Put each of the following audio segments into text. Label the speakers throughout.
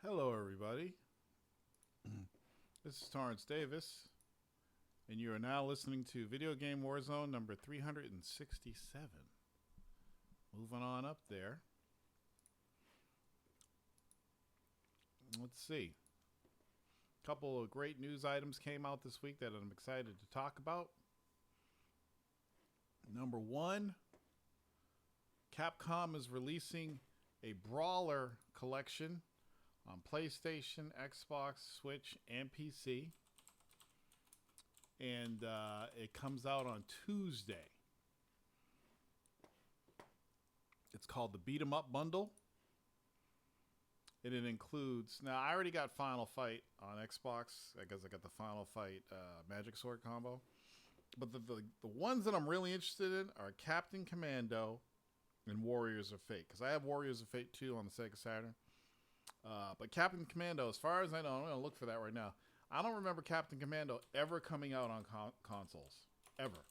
Speaker 1: Hello, everybody. This is Torrance Davis, and you are now listening to Video Game Warzone number 367. Moving on up there. Let's see. A couple of great news items came out this week that I'm excited to talk about. Number one, Capcom is releasing a Brawler collection on PlayStation, Xbox, Switch, and PC. And it comes out on Tuesday. It's called the Beat 'em Up Bundle. And it includes... Now, I already got Final Fight on Xbox. I guess I got the Final Fight Magic Sword combo. But the ones that I'm really interested in are Captain Commando and Warriors of Fate. Because I have Warriors of Fate 2 on the Sega Saturn. But Captain Commando, as far as I know, I'm going to look for that right now. I don't remember Captain Commando ever coming out on consoles. Ever.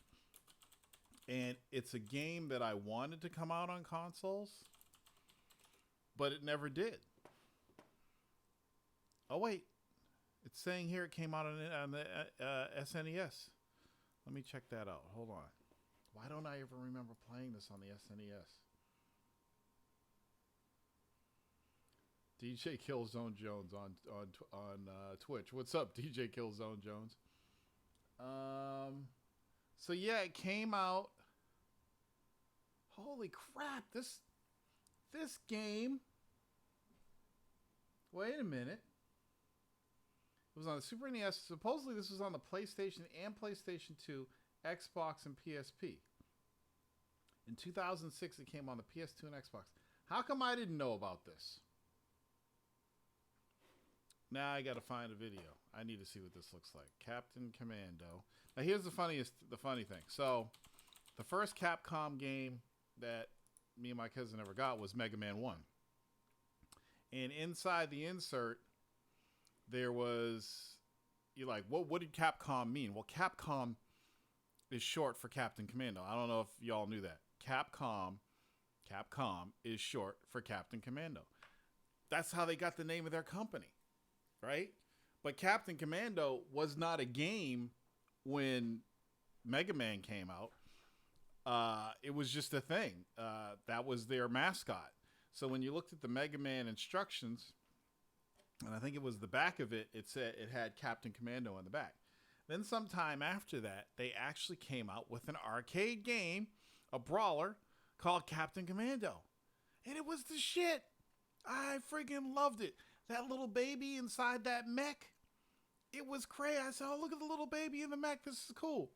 Speaker 1: And it's a game that I wanted to come out on consoles, but it never did. Oh, wait. It's saying here it came out on the SNES. Let me check that out. Hold on. Why don't I ever remember playing this on the SNES? DJ Killzone Jones on Twitch. What's up, DJ Killzone Jones? So yeah, it came out. Holy crap! This game. Wait a minute. It was on the Super NES. Supposedly, this was on the PlayStation and PlayStation 2, Xbox, and PSP. In 2006, it came on the PS2 and Xbox. How come I didn't know about this? Now I gotta find a video. I need to see what this looks like. Captain Commando. Now here's the funny thing. So, the first Capcom game that me and my cousin ever got was Mega Man 1. And inside the insert, there was, you're like, what did Capcom mean? Well, Capcom is short for Captain Commando. I don't know if y'all knew that. Capcom is short for Captain Commando. That's how they got the name of their company. Right? But Captain Commando was not a game when Mega Man came out. It was just a thing. That was their mascot. So when you looked at the Mega Man instructions, and I think it was the back of it, it said it had Captain Commando on the back. Then sometime after that, they actually came out with an arcade game, a brawler, called Captain Commando. And it was the shit. I freaking loved it. That little baby inside that mech, it was crazy. I said, oh, look at the little baby in the mech. This is cool.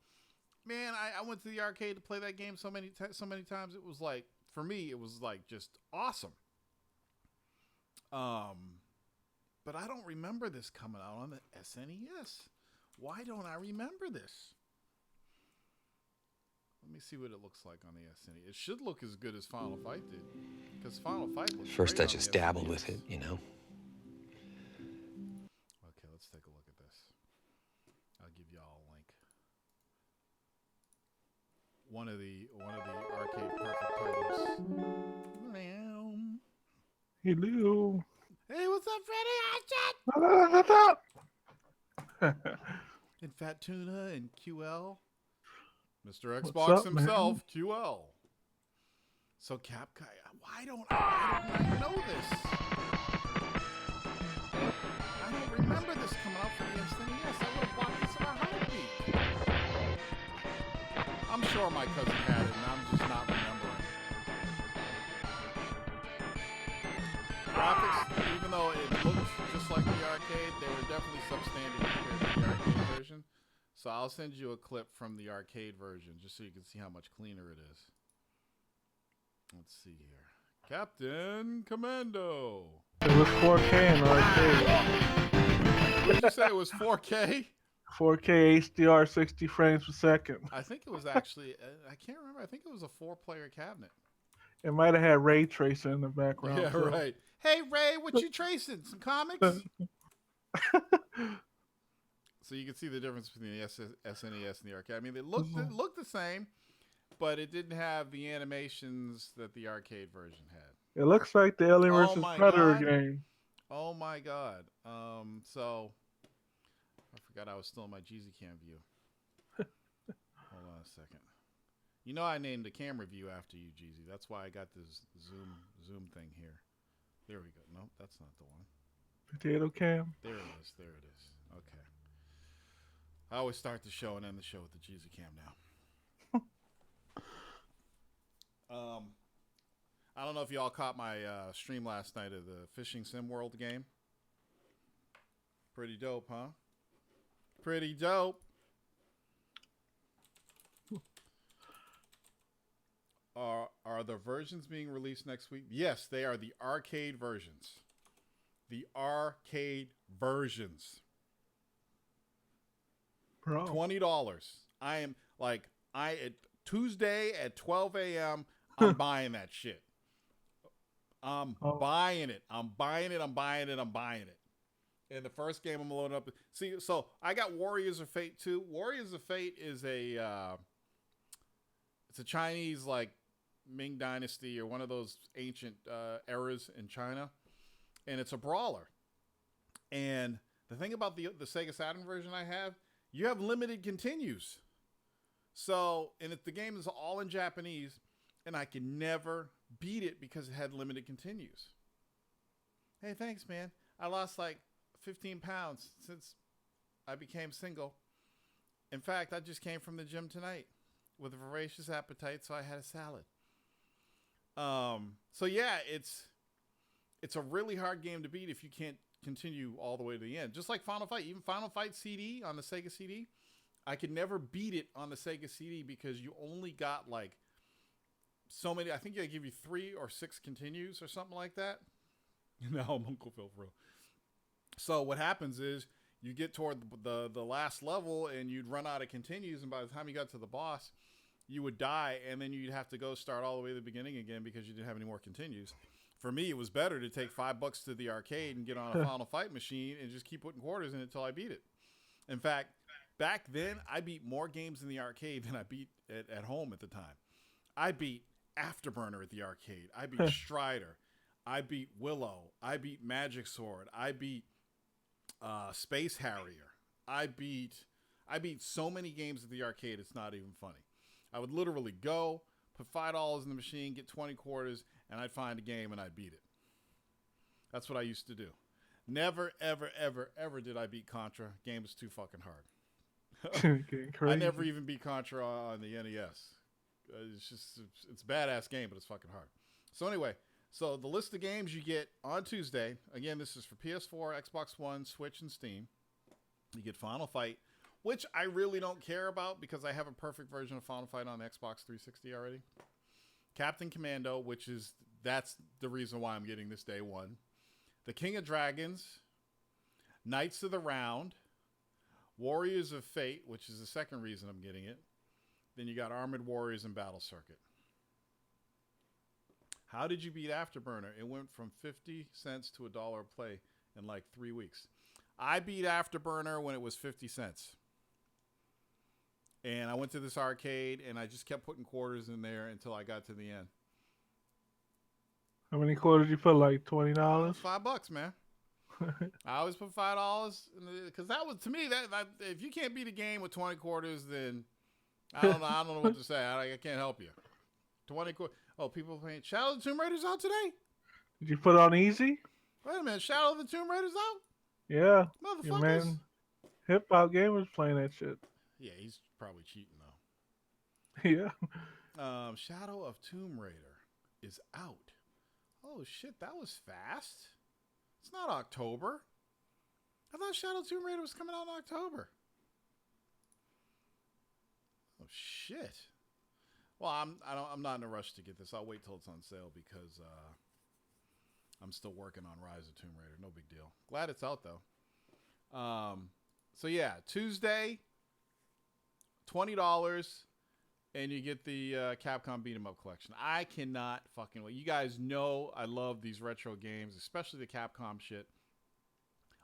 Speaker 1: Man, I went to the arcade to play that game so many times. It was like, for me, it was like just awesome. But I don't remember this coming out on the SNES. Why don't I remember this? Let me see what it looks like on the SNES. It should look as good as Final Fight did. Because Final Fight looked
Speaker 2: First,
Speaker 1: great
Speaker 2: I
Speaker 1: on
Speaker 2: just
Speaker 1: the
Speaker 2: dabbled
Speaker 1: SNES.
Speaker 2: with it, you know.
Speaker 1: Okay, let's take a look at this. I'll give y'all a link. One of the arcade perfect titles.
Speaker 3: Hello.
Speaker 1: Hey, what's up, Freddy? And Fat Tuna and QL. Mr.
Speaker 3: What's
Speaker 1: Xbox
Speaker 3: up,
Speaker 1: himself, QL. So Capcom, why don't I know this? I don't remember this coming out for the SNES. I would have bought this in a heartbeat. I'm sure my cousin had it, and I'm just not remembering. Graphics, even though it looks just like the arcade, they were definitely substandard compared to the arcade version. So I'll send you a clip from the arcade version just so you can see how much cleaner it is. Let's see here. Captain Commando.
Speaker 3: It was 4K in arcade.
Speaker 1: What did you say? It was 4K?
Speaker 3: 4K HDR, 60 frames per second.
Speaker 1: I think it was actually, I can't remember. I think it was a 4-player cabinet.
Speaker 3: It might have had ray tracing in the background.
Speaker 1: Yeah,
Speaker 3: too.
Speaker 1: right. Hey, Ray, what you tracing? Some comics? So you can see the difference between the SNES and the arcade. I mean, they looked the same, but it didn't have the animations that the arcade version had.
Speaker 3: It looks like the Alien
Speaker 1: Oh
Speaker 3: vs.
Speaker 1: my
Speaker 3: Predator
Speaker 1: God.
Speaker 3: game.
Speaker 1: Oh my god. So I forgot I was still in my Jeezy Cam view. Hold on a second. You know I named the camera view after you, Jeezy. That's why I got this zoom thing here. There we go. Nope, that's not the one.
Speaker 3: Potato cam.
Speaker 1: There it is. There it is. Okay. I always start the show and end the show with the Jeezy Cam now. I don't know if y'all caught my stream last night of the Fishing Sim World game. Pretty dope, huh? Pretty dope. Are the versions being released next week? Yes, they are the arcade versions. The arcade versions.
Speaker 3: Bro.
Speaker 1: $20. I am like Tuesday at 12 a.m. I'm buying that shit. I'm buying it. I'm buying it. I'm buying it. I'm buying it. And the first game I'm loading up. See, so I got Warriors of Fate 2. Warriors of Fate is it's a Chinese like Ming Dynasty or one of those ancient eras in China, and it's a brawler. And the thing about the Sega Saturn version I have, you have limited continues. So, and the game is all in Japanese, and I can never beat it because it had limited continues. Hey, thanks, man. I lost like 15 pounds since I became single. In fact, I just came from the gym tonight with a voracious appetite, so I had a salad. So yeah, it's a really hard game to beat if you can't continue all the way to the end. Just like Final Fight, even Final Fight CD on the Sega CD, I could never beat it on the Sega CD because you only got like so many. I think they give you 3 or 6 continues or something like that. Now I'm Uncle Phil for real. So what happens is you get toward the last level and you'd run out of continues, and by the time you got to the boss, you would die, and then you'd have to go start all the way to the beginning again because you didn't have any more continues. For me, it was better to take $5 to the arcade and get on a Final Fight machine and just keep putting quarters in it until I beat it. In fact, back then, I beat more games in the arcade than I beat at home at the time. I beat Afterburner at the arcade. I beat Strider. I beat Willow. I beat Magic Sword. I beat Space Harrier. I beat so many games at the arcade, it's not even funny. I would literally go, put $5 in the machine, get 20 quarters, and I'd find a game and I'd beat it. That's what I used to do. Never, ever, ever, ever did I beat Contra. Game was too fucking hard. I never even beat Contra on the NES. It's a badass game, but it's fucking hard. So anyway, so the list of games you get on Tuesday, again, this is for PS4, Xbox One, Switch, and Steam. You get Final Fight, which I really don't care about because I have a perfect version of Final Fight on the Xbox 360 already. Captain Commando, that's the reason why I'm getting this day one. The King of Dragons, Knights of the Round, Warriors of Fate, which is the second reason I'm getting it. Then you got Armored Warriors and Battle Circuit. How did you beat Afterburner? It went from 50 cents to $1 a play in like 3 weeks. I beat Afterburner when it was 50 cents. And I went to this arcade, and I just kept putting quarters in there until I got to the end.
Speaker 3: How many quarters you put? Like $20?
Speaker 1: $5, man. I always put $5 because that was, to me, that if you can't beat a game with 20 quarters, then I don't know what to say. I can't help you. 20 quarters. Oh, people playing Shadow of the Tomb Raider's out today?
Speaker 3: Did you put on easy?
Speaker 1: Wait a minute, Shadow of the Tomb Raider's out?
Speaker 3: Yeah.
Speaker 1: Motherfuckers.
Speaker 3: Your man, Hip Hop Gamer's playing that shit.
Speaker 1: Yeah, he's probably cheating though.
Speaker 3: Yeah.
Speaker 1: Shadow of Tomb Raider is out. Oh shit, that was fast. It's not October. I thought Shadow of Tomb Raider was coming out in October. Oh shit. Well, I'm not in a rush to get this. I'll wait till it's on sale because I'm still working on Rise of Tomb Raider. No big deal. Glad it's out though. So yeah, Tuesday, $20, and you get the Capcom Beat 'em Up collection. I cannot fucking wait. You guys know I love these retro games, especially the Capcom shit.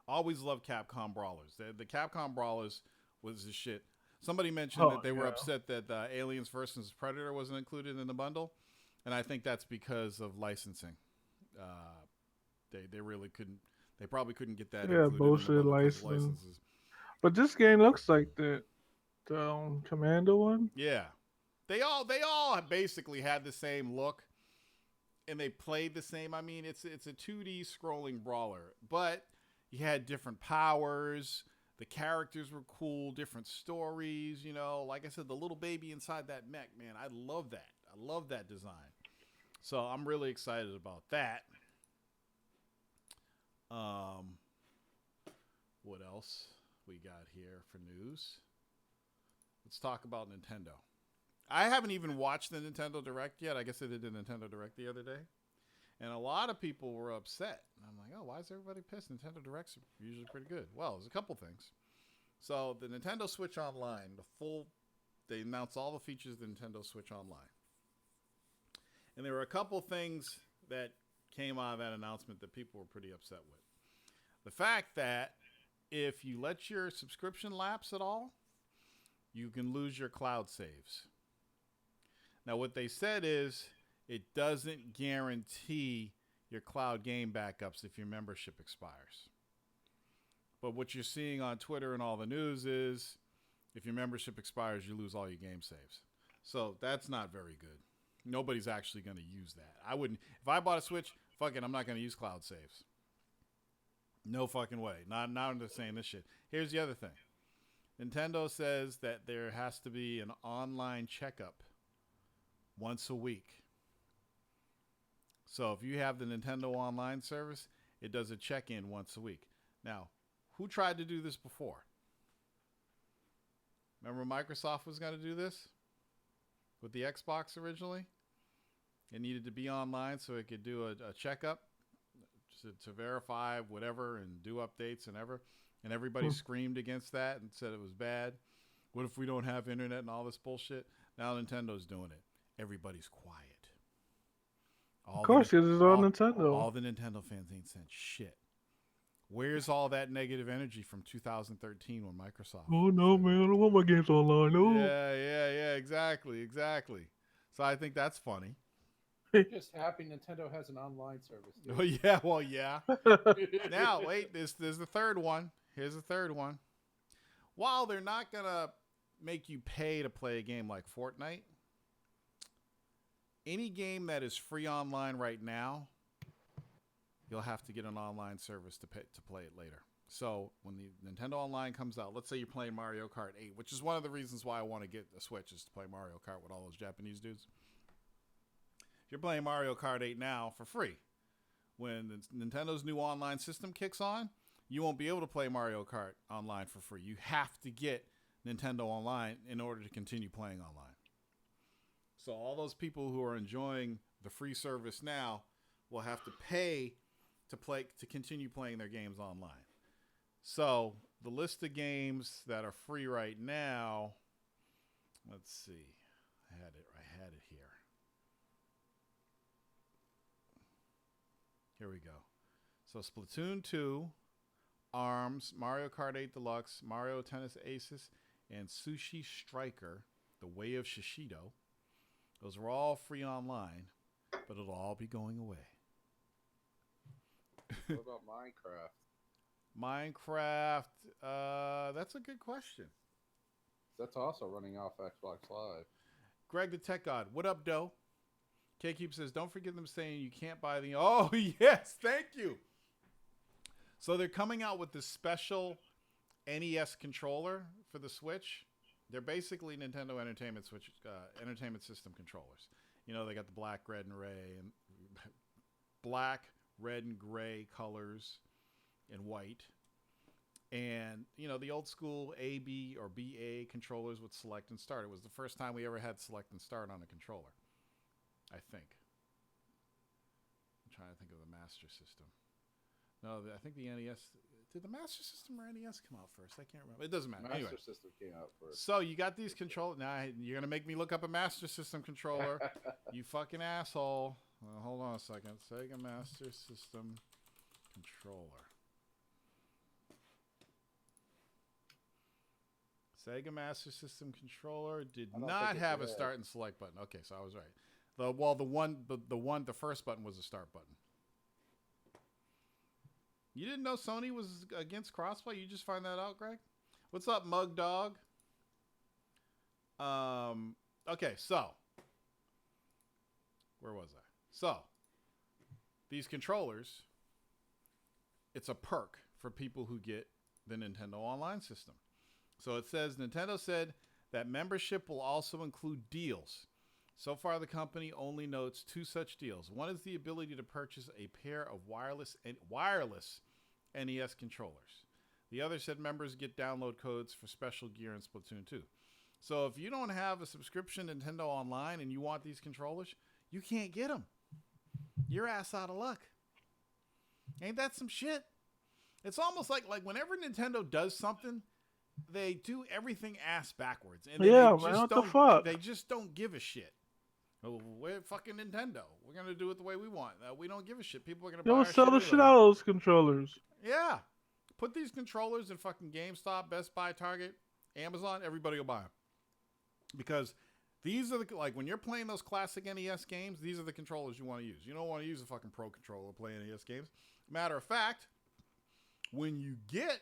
Speaker 1: Always love Capcom Brawlers. The Capcom Brawlers was the shit. Somebody mentioned that they were upset that Aliens vs. Predator wasn't included in the bundle, and I think that's because of licensing. They really couldn't They probably couldn't get that
Speaker 3: Yeah,
Speaker 1: included in the
Speaker 3: bullshit
Speaker 1: bundle because of
Speaker 3: license.
Speaker 1: licenses.
Speaker 3: But this game looks like the Commando one.
Speaker 1: Yeah, they all basically had the same look, and they played the same. I mean, it's a 2D scrolling brawler, but you had different powers. The characters were cool, different stories. You know, like I said, the little baby inside that mech, man, I love that. I love that design. So I'm really excited about that. What else we got here for news? Let's talk about Nintendo. I haven't even watched the Nintendo Direct yet. I guess they did the Nintendo Direct the other day. And a lot of people were upset. And I'm like, oh, why is everybody pissed? Nintendo Directs are usually pretty good. Well, there's a couple things. So the Nintendo Switch Online, they announced all the features of the Nintendo Switch Online. And there were a couple things that came out of that announcement that people were pretty upset with. The fact that if you let your subscription lapse at all, you can lose your cloud saves. Now, what they said is it doesn't guarantee your cloud game backups if your membership expires. But what you're seeing on Twitter and all the news is if your membership expires, you lose all your game saves. So that's not very good. Nobody's actually going to use that. I wouldn't. If I bought a Switch, fuck it, I'm not going to use cloud saves. No fucking way. Not I'm just saying this shit. Here's the other thing. Nintendo says that there has to be an online checkup once a week. So if you have the Nintendo Online service, it does a check-in once a week. Now, who tried to do this before? Remember Microsoft was going to do this with the Xbox originally? It needed to be online so it could do a checkup to verify whatever and do updates and ever. And everybody screamed against that and said it was bad. What if we don't have internet and all this bullshit? Now Nintendo's doing it. Everybody's quiet.
Speaker 3: Of course, because it's on Nintendo.
Speaker 1: All the Nintendo fans ain't sent shit. Where's all that negative energy from 2013 when Microsoft?
Speaker 3: Oh no, man! I don't want my games online. No.
Speaker 1: Yeah, exactly. So I think that's funny.
Speaker 2: Just happy Nintendo has an online service. Dude.
Speaker 1: Oh yeah. Now wait, there's the third one. Here's the third one. While they're not gonna make you pay to play a game like Fortnite, any game that is free online right now, you'll have to get an online service to play it later. So when the Nintendo Online comes out, let's say you're playing Mario Kart 8, which is one of the reasons why I want to get the Switch is to play Mario Kart with all those Japanese dudes. If you're playing Mario Kart 8 now for free, when Nintendo's new online system kicks on, you won't be able to play Mario Kart online for free. You have to get Nintendo Online in order to continue playing online. So all those people who are enjoying the free service now will have to pay to continue playing their games online. So the list of games that are free right now, let's see. I had it here. Here we go. So Splatoon 2, ARMS, Mario Kart 8 Deluxe, Mario Tennis Aces, and Sushi Striker, The Way of Shishido. Those are all free online, but it'll all be going away.
Speaker 2: What about Minecraft?
Speaker 1: Minecraft, that's a good question.
Speaker 2: That's also running off Xbox Live.
Speaker 1: Greg the Tech God, what up, Doe? K-Cube says, don't forget them saying you can't buy the... Oh, yes, thank you. So they're coming out with this special NES controller for the Switch. They're basically Nintendo Entertainment System controllers. You know, they got the black, red, and gray colors and white. And, you know, the old school A, B, or BA controllers with select and start. It was the first time we ever had select and start on a controller, I think. I'm trying to think of the Master System. No, I think the NES... Did the Master System or NES come out first? I can't remember. It doesn't matter.
Speaker 2: Master System came out first.
Speaker 1: So you got these controllers. Now you're going to make me look up a Master System controller. You fucking asshole. Hold on a second. Sega Master System controller. Sega Master System controller did not have a start and select button. Okay, so I was right. The first button was the start button. You didn't know Sony was against crossplay? You just find that out, Greg? What's up, Mug Dog? Okay, so where was I? So these controllers, it's a perk for people who get the Nintendo Online system. So it says Nintendo said that membership will also include deals. So far, the company only notes 2 such deals. One is the ability to purchase a pair of wireless NES controllers. The other said members get download codes for special gear in Splatoon 2. So if you don't have a subscription to Nintendo Online and you want these controllers, you can't get them. Your ass out of luck. Ain't that some shit? It's almost like whenever Nintendo does something, they do everything ass backwards. And
Speaker 3: yeah, man, what the fuck?
Speaker 1: They just don't give a shit. Oh, we're fucking Nintendo. We're going to do it the way we want. We don't give a shit. People are going to buy our shit.
Speaker 3: They'll sell the shit out of those controllers.
Speaker 1: Yeah. Put these controllers in fucking GameStop, Best Buy, Target, Amazon. Everybody will buy them. Because these are when you're playing those classic NES games, these are the controllers you want to use. You don't want to use a fucking Pro Controller to play NES games. Matter of fact, when you get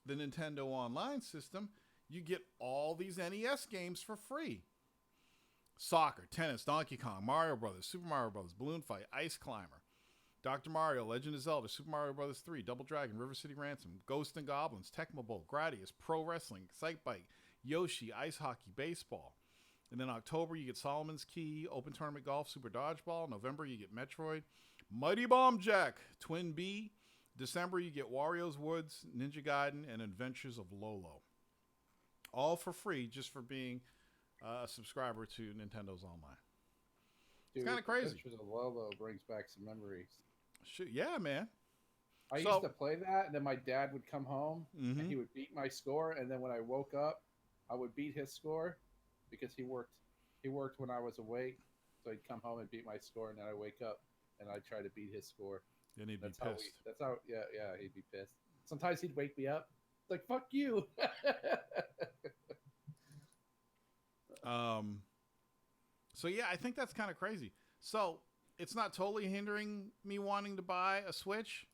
Speaker 1: the Nintendo Online system, you get all these NES games for free. Soccer, tennis, Donkey Kong, Mario Brothers, Super Mario Brothers, Balloon Fight, Ice Climber, Dr. Mario, Legend of Zelda, Super Mario Brothers 3, Double Dragon, River City Ransom, Ghosts and Goblins, Tecmo Bowl, Gradius, Pro Wrestling, Excite Bike, Yoshi, Ice Hockey, Baseball. And then October, you get Solomon's Key, Open Tournament Golf, Super Dodgeball. November, you get Metroid, Mighty Bomb Jack, Twin B. December, you get Wario's Woods, Ninja Gaiden, and Adventures of Lolo. All for free, just for being a subscriber to Nintendo's Online. Dude, it's kind of crazy.
Speaker 2: Adventures of Lolo brings back some memories.
Speaker 1: Shoot, yeah, man.
Speaker 2: I used to play that, and then my dad would come home, and he would beat my score, and then when I woke up, I would beat his score because he worked when I was awake, so he'd come home and beat my score, and then I'd wake up, and I'd try to beat his score.
Speaker 1: Then he'd be pissed.
Speaker 2: He'd be pissed. Sometimes he'd wake me up, like, fuck you.
Speaker 1: So yeah, I think that's kind of crazy. So it's not totally hindering me wanting to buy a Switch,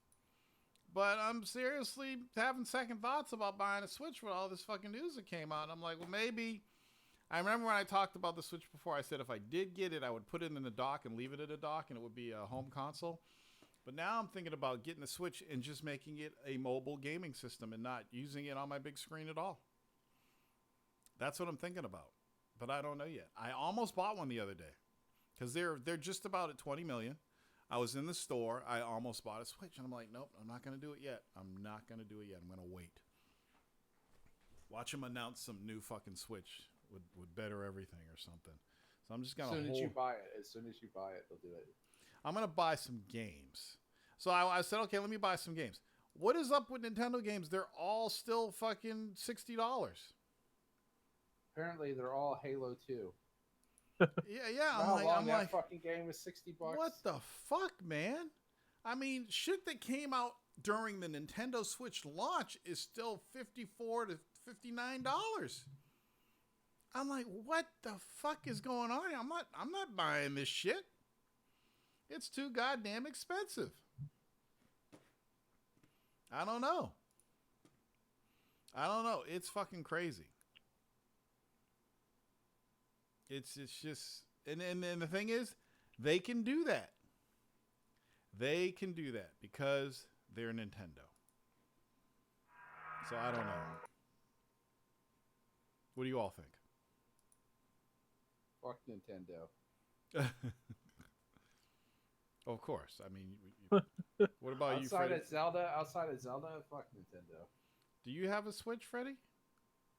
Speaker 1: but I'm seriously having second thoughts about buying a Switch with all this fucking news that came out. I'm like, well, maybe. I remember when I talked about the Switch before, I said if I did get it, I would put it in the dock and leave it at a dock, and it would be a home console. But now I'm thinking about getting the Switch and just making it a mobile gaming system and not using it on my big screen at all. That's what I'm thinking about. But I don't know yet. I almost bought one the other day because they're just about at 20 million. I was in the store. I almost bought a Switch, and I'm like, nope, I'm not going to do it yet. I'm not going to do it yet. I'm going to wait. Watch them announce some new fucking Switch with better everything or something. So I'm just going to hold.
Speaker 2: As soon as you buy it, they'll do it.
Speaker 1: I'm going to buy some games. So I said, okay, let me buy some games. What is up with Nintendo games? They're all still fucking $60.
Speaker 2: Apparently, they're all Halo 2.
Speaker 1: Yeah. I'm like,
Speaker 2: fucking game was $60.
Speaker 1: What the fuck, man? I mean, shit that came out during the Nintendo Switch launch is still $54 to $59. I'm like, what the fuck is going on? I'm not buying this shit. It's too goddamn expensive. I don't know. It's fucking crazy. It's just, and the thing is, they can do that. They can do that because they're Nintendo. So I don't know. What do you all think?
Speaker 2: Fuck Nintendo.
Speaker 1: Of course. I mean, what about you, Freddie?
Speaker 2: Outside of Zelda, fuck Nintendo.
Speaker 1: Do you have a Switch, Freddie?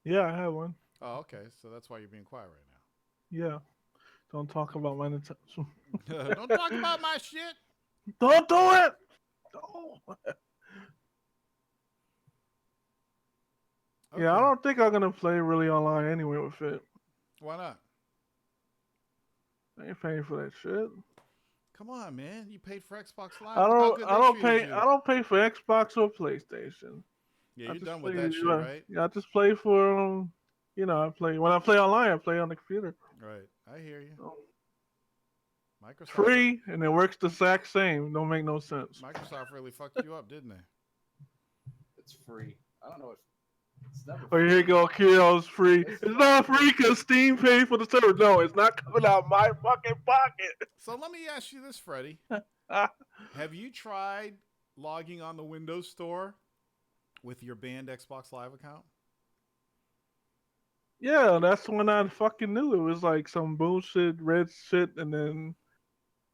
Speaker 3: Yeah, I have one.
Speaker 1: Oh, okay. So that's why you're being quiet right now.
Speaker 3: Yeah. Don't talk about my Nintendo.
Speaker 1: Don't talk about my shit.
Speaker 3: Don't do it. Don't. Okay. Yeah, I don't think I'm gonna play really online anyway with it.
Speaker 1: Why not?
Speaker 3: I ain't paying for that shit.
Speaker 1: Come on, man. You paid for Xbox Live.
Speaker 3: I don't pay for Xbox or PlayStation.
Speaker 1: Yeah, you're done with that shit, right?
Speaker 3: Yeah, I just play for when I play online, I play on the computer.
Speaker 1: Right. I hear you.
Speaker 3: So,
Speaker 1: Microsoft
Speaker 3: free, and it works the exact same. Don't make no sense.
Speaker 1: Microsoft really fucked you up, didn't they?
Speaker 2: it's free. I don't know if it's never.
Speaker 3: Oh,
Speaker 2: Free.
Speaker 3: here you go, Kyo. It's free. It's not free because Steam paid for the server. No, it's not coming out of my fucking pocket.
Speaker 1: So let me ask you this, Freddie. Have you tried logging on the Windows Store with your banned Xbox Live account?
Speaker 3: Yeah, that's when I fucking knew it was like some bullshit red shit, and then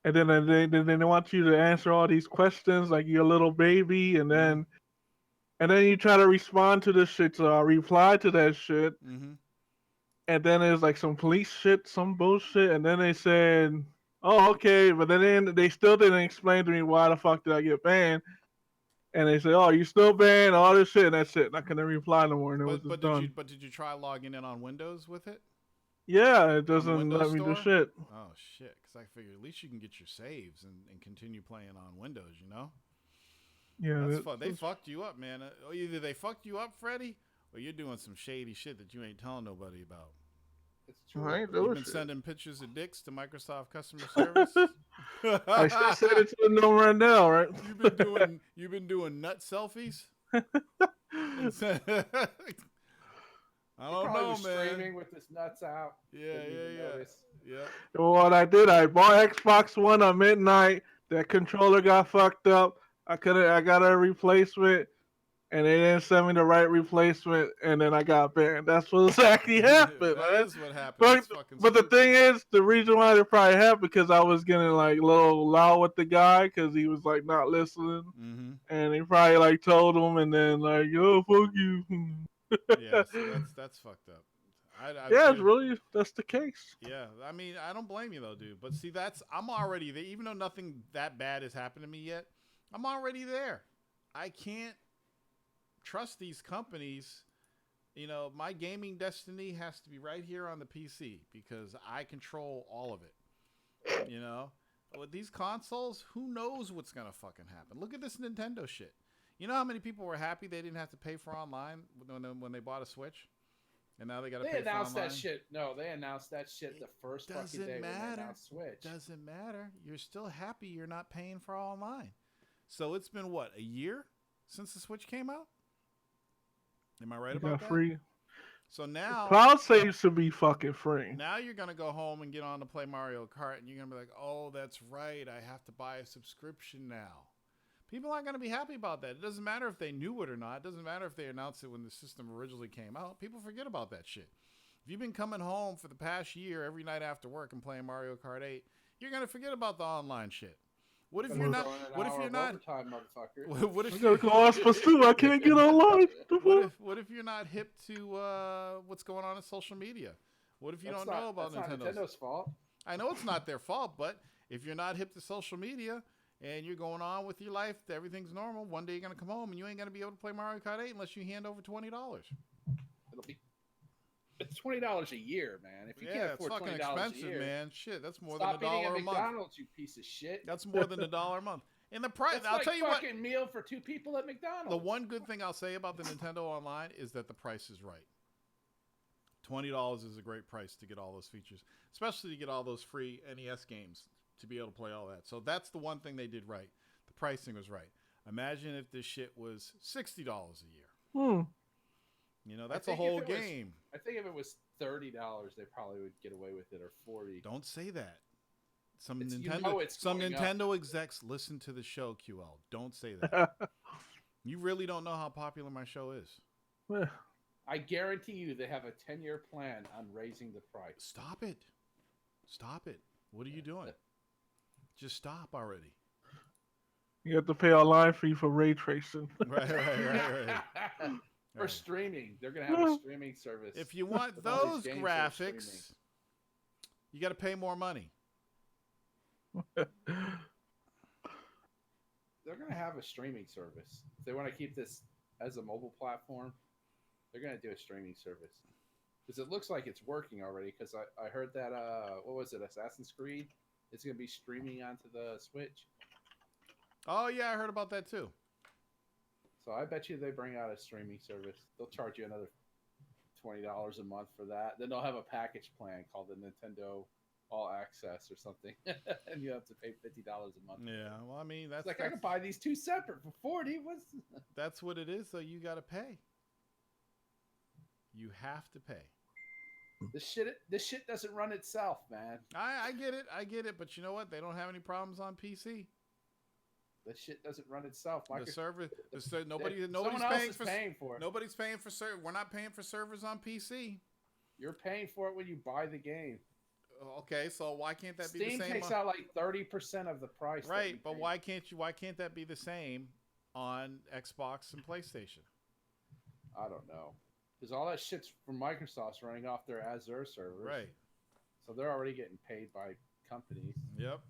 Speaker 3: they want you to answer all these questions like you're a little baby, and then you try to respond to this shit, so I reply to that shit, and then there's like some police shit, some bullshit, and then they said, "Oh, okay," but then they still didn't explain to me why the fuck did I get banned. And they say, "Oh, you still banned all this shit," and that's it. I couldn't reply no more, and it was just done.
Speaker 1: Did you try logging in on Windows with it?
Speaker 3: Yeah, it doesn't let me do shit.
Speaker 1: Oh shit! Because I figure at least you can get your saves and continue playing on Windows. You know?
Speaker 3: Yeah,
Speaker 1: that's fun. They fucked you up, man. Either they fucked you up, Freddie, or you're doing some shady shit that you ain't telling nobody about.
Speaker 2: It's true.
Speaker 1: You've been sending pictures of dicks to Microsoft customer service.
Speaker 3: I should send it to the number right now, right?
Speaker 1: You've been doing nut selfies. I don't know, man.
Speaker 2: Streaming with his nuts out.
Speaker 1: Yeah.
Speaker 3: What I did, I bought Xbox One at midnight. That controller got fucked up. I got a replacement, and they didn't send me the right replacement, and then I got banned. That's what exactly happened.
Speaker 1: That is what happened.
Speaker 3: But the thing is, the reason why they probably happened because I was getting like a little loud with the guy because he was like not listening, and he probably like told him, and then like, "Yo, fuck you."
Speaker 1: Yeah, that's fucked up.
Speaker 3: That's the case.
Speaker 1: Yeah, I mean, I don't blame you though, dude. But see, I'm already there. Even though nothing that bad has happened to me yet, I'm already there. I can't trust these companies. You know, my gaming destiny has to be right here on the PC because I control all of it. You know, with these consoles, who knows what's gonna fucking happen? Look at this Nintendo shit. You know how many people were happy they didn't have to pay for online when they bought a Switch? And now they got to pay for online.
Speaker 2: They announced that shit. No, they announced that shit the first fucking day when they announced Switch.
Speaker 1: Doesn't matter. You're still happy you're not paying for online. So it's been, what, a year since the Switch came out? Am I right about that?
Speaker 3: Free.
Speaker 1: So now...
Speaker 3: Cloud saves should be fucking free.
Speaker 1: Now you're going to go home and get on to play Mario Kart, and you're going to be like, oh, that's right. I have to buy a subscription now. People aren't going to be happy about that. It doesn't matter if they knew it or not. It doesn't matter if they announced it when the system originally came out. People forget about that shit. If you've been coming home for the past year every night after work and playing Mario Kart 8, you're going to forget about the online shit. What if you're not? What if you're not? What if you're
Speaker 3: going I can't get online?
Speaker 1: What if you're not hip to what's going on in social media? What if you don't know about
Speaker 2: Nintendo's fault?
Speaker 1: I know it's not their fault, but if you're not hip to social media and you're going on with your life, everything's normal. One day you're going to come home and you ain't going to be able to play Mario Kart 8 unless you hand over $20.
Speaker 2: It's $20 a year, man. If you can't afford $20
Speaker 1: fucking expensive,
Speaker 2: a year,
Speaker 1: man. Shit, that's more
Speaker 2: stop
Speaker 1: than $1
Speaker 2: eating at
Speaker 1: a month.
Speaker 2: McDonald's, you piece of shit.
Speaker 1: That's more than $1 a month. And the price,
Speaker 2: That's
Speaker 1: I'll tell you what.
Speaker 2: Fucking meal for two people at McDonald's.
Speaker 1: The one good thing I'll say about the Nintendo Online is that the price is right. $20 is a great price to get all those features, especially to get all those free NES games to be able to play all that. So that's the one thing they did right. The pricing was right. Imagine if this shit was $60 a year. You know, that's a whole game.
Speaker 2: I think if it was $30, they probably would get away with it, or $40.
Speaker 1: Don't say that. Some
Speaker 2: Nintendo
Speaker 1: Nintendo execs listen to the show, QL. Don't say that. You really don't know how popular my show is.
Speaker 2: I guarantee you they have a 10-year plan on raising the price.
Speaker 1: Stop it. Stop it. What are you doing? Just stop already.
Speaker 3: You have to pay a line fee for ray tracing.
Speaker 1: Right.
Speaker 2: For streaming. They're going to have a streaming service.
Speaker 1: If you want those graphics, you got to pay more money.
Speaker 2: They're going to have a streaming service. If they want to keep this as a mobile platform, they're going to do a streaming service. Because it looks like it's working already. Because I heard that, what was it, Assassin's Creed? It's going to be streaming onto the Switch.
Speaker 1: Oh, yeah, I heard about that too.
Speaker 2: So I bet you they bring out a streaming service. They'll charge you another $20 a month for that. Then they'll have a package plan called the Nintendo all access or something, and you have to pay $50 a month.
Speaker 1: Yeah, well, I mean, that's
Speaker 2: like I can buy these two separate for 40.
Speaker 1: That's what it is, though. You got to pay. You have to pay.
Speaker 2: This shit doesn't run itself, man.
Speaker 1: I get it, but you know what? They don't have any problems on PC.
Speaker 2: That shit doesn't run itself.
Speaker 1: The server, nobody's
Speaker 2: paying for it.
Speaker 1: Nobody's paying for server. We're not paying for servers on PC.
Speaker 2: You're paying for it when you buy the game.
Speaker 1: Okay, so why can't that
Speaker 2: Steam
Speaker 1: be the same?
Speaker 2: Steam takes out like 30% of the price.
Speaker 1: Right, but why can't that be the same on Xbox and PlayStation?
Speaker 2: I don't know. Because all that shit's from Microsoft's running off their Azure servers.
Speaker 1: Right.
Speaker 2: So they're already getting paid by companies.
Speaker 1: Yep.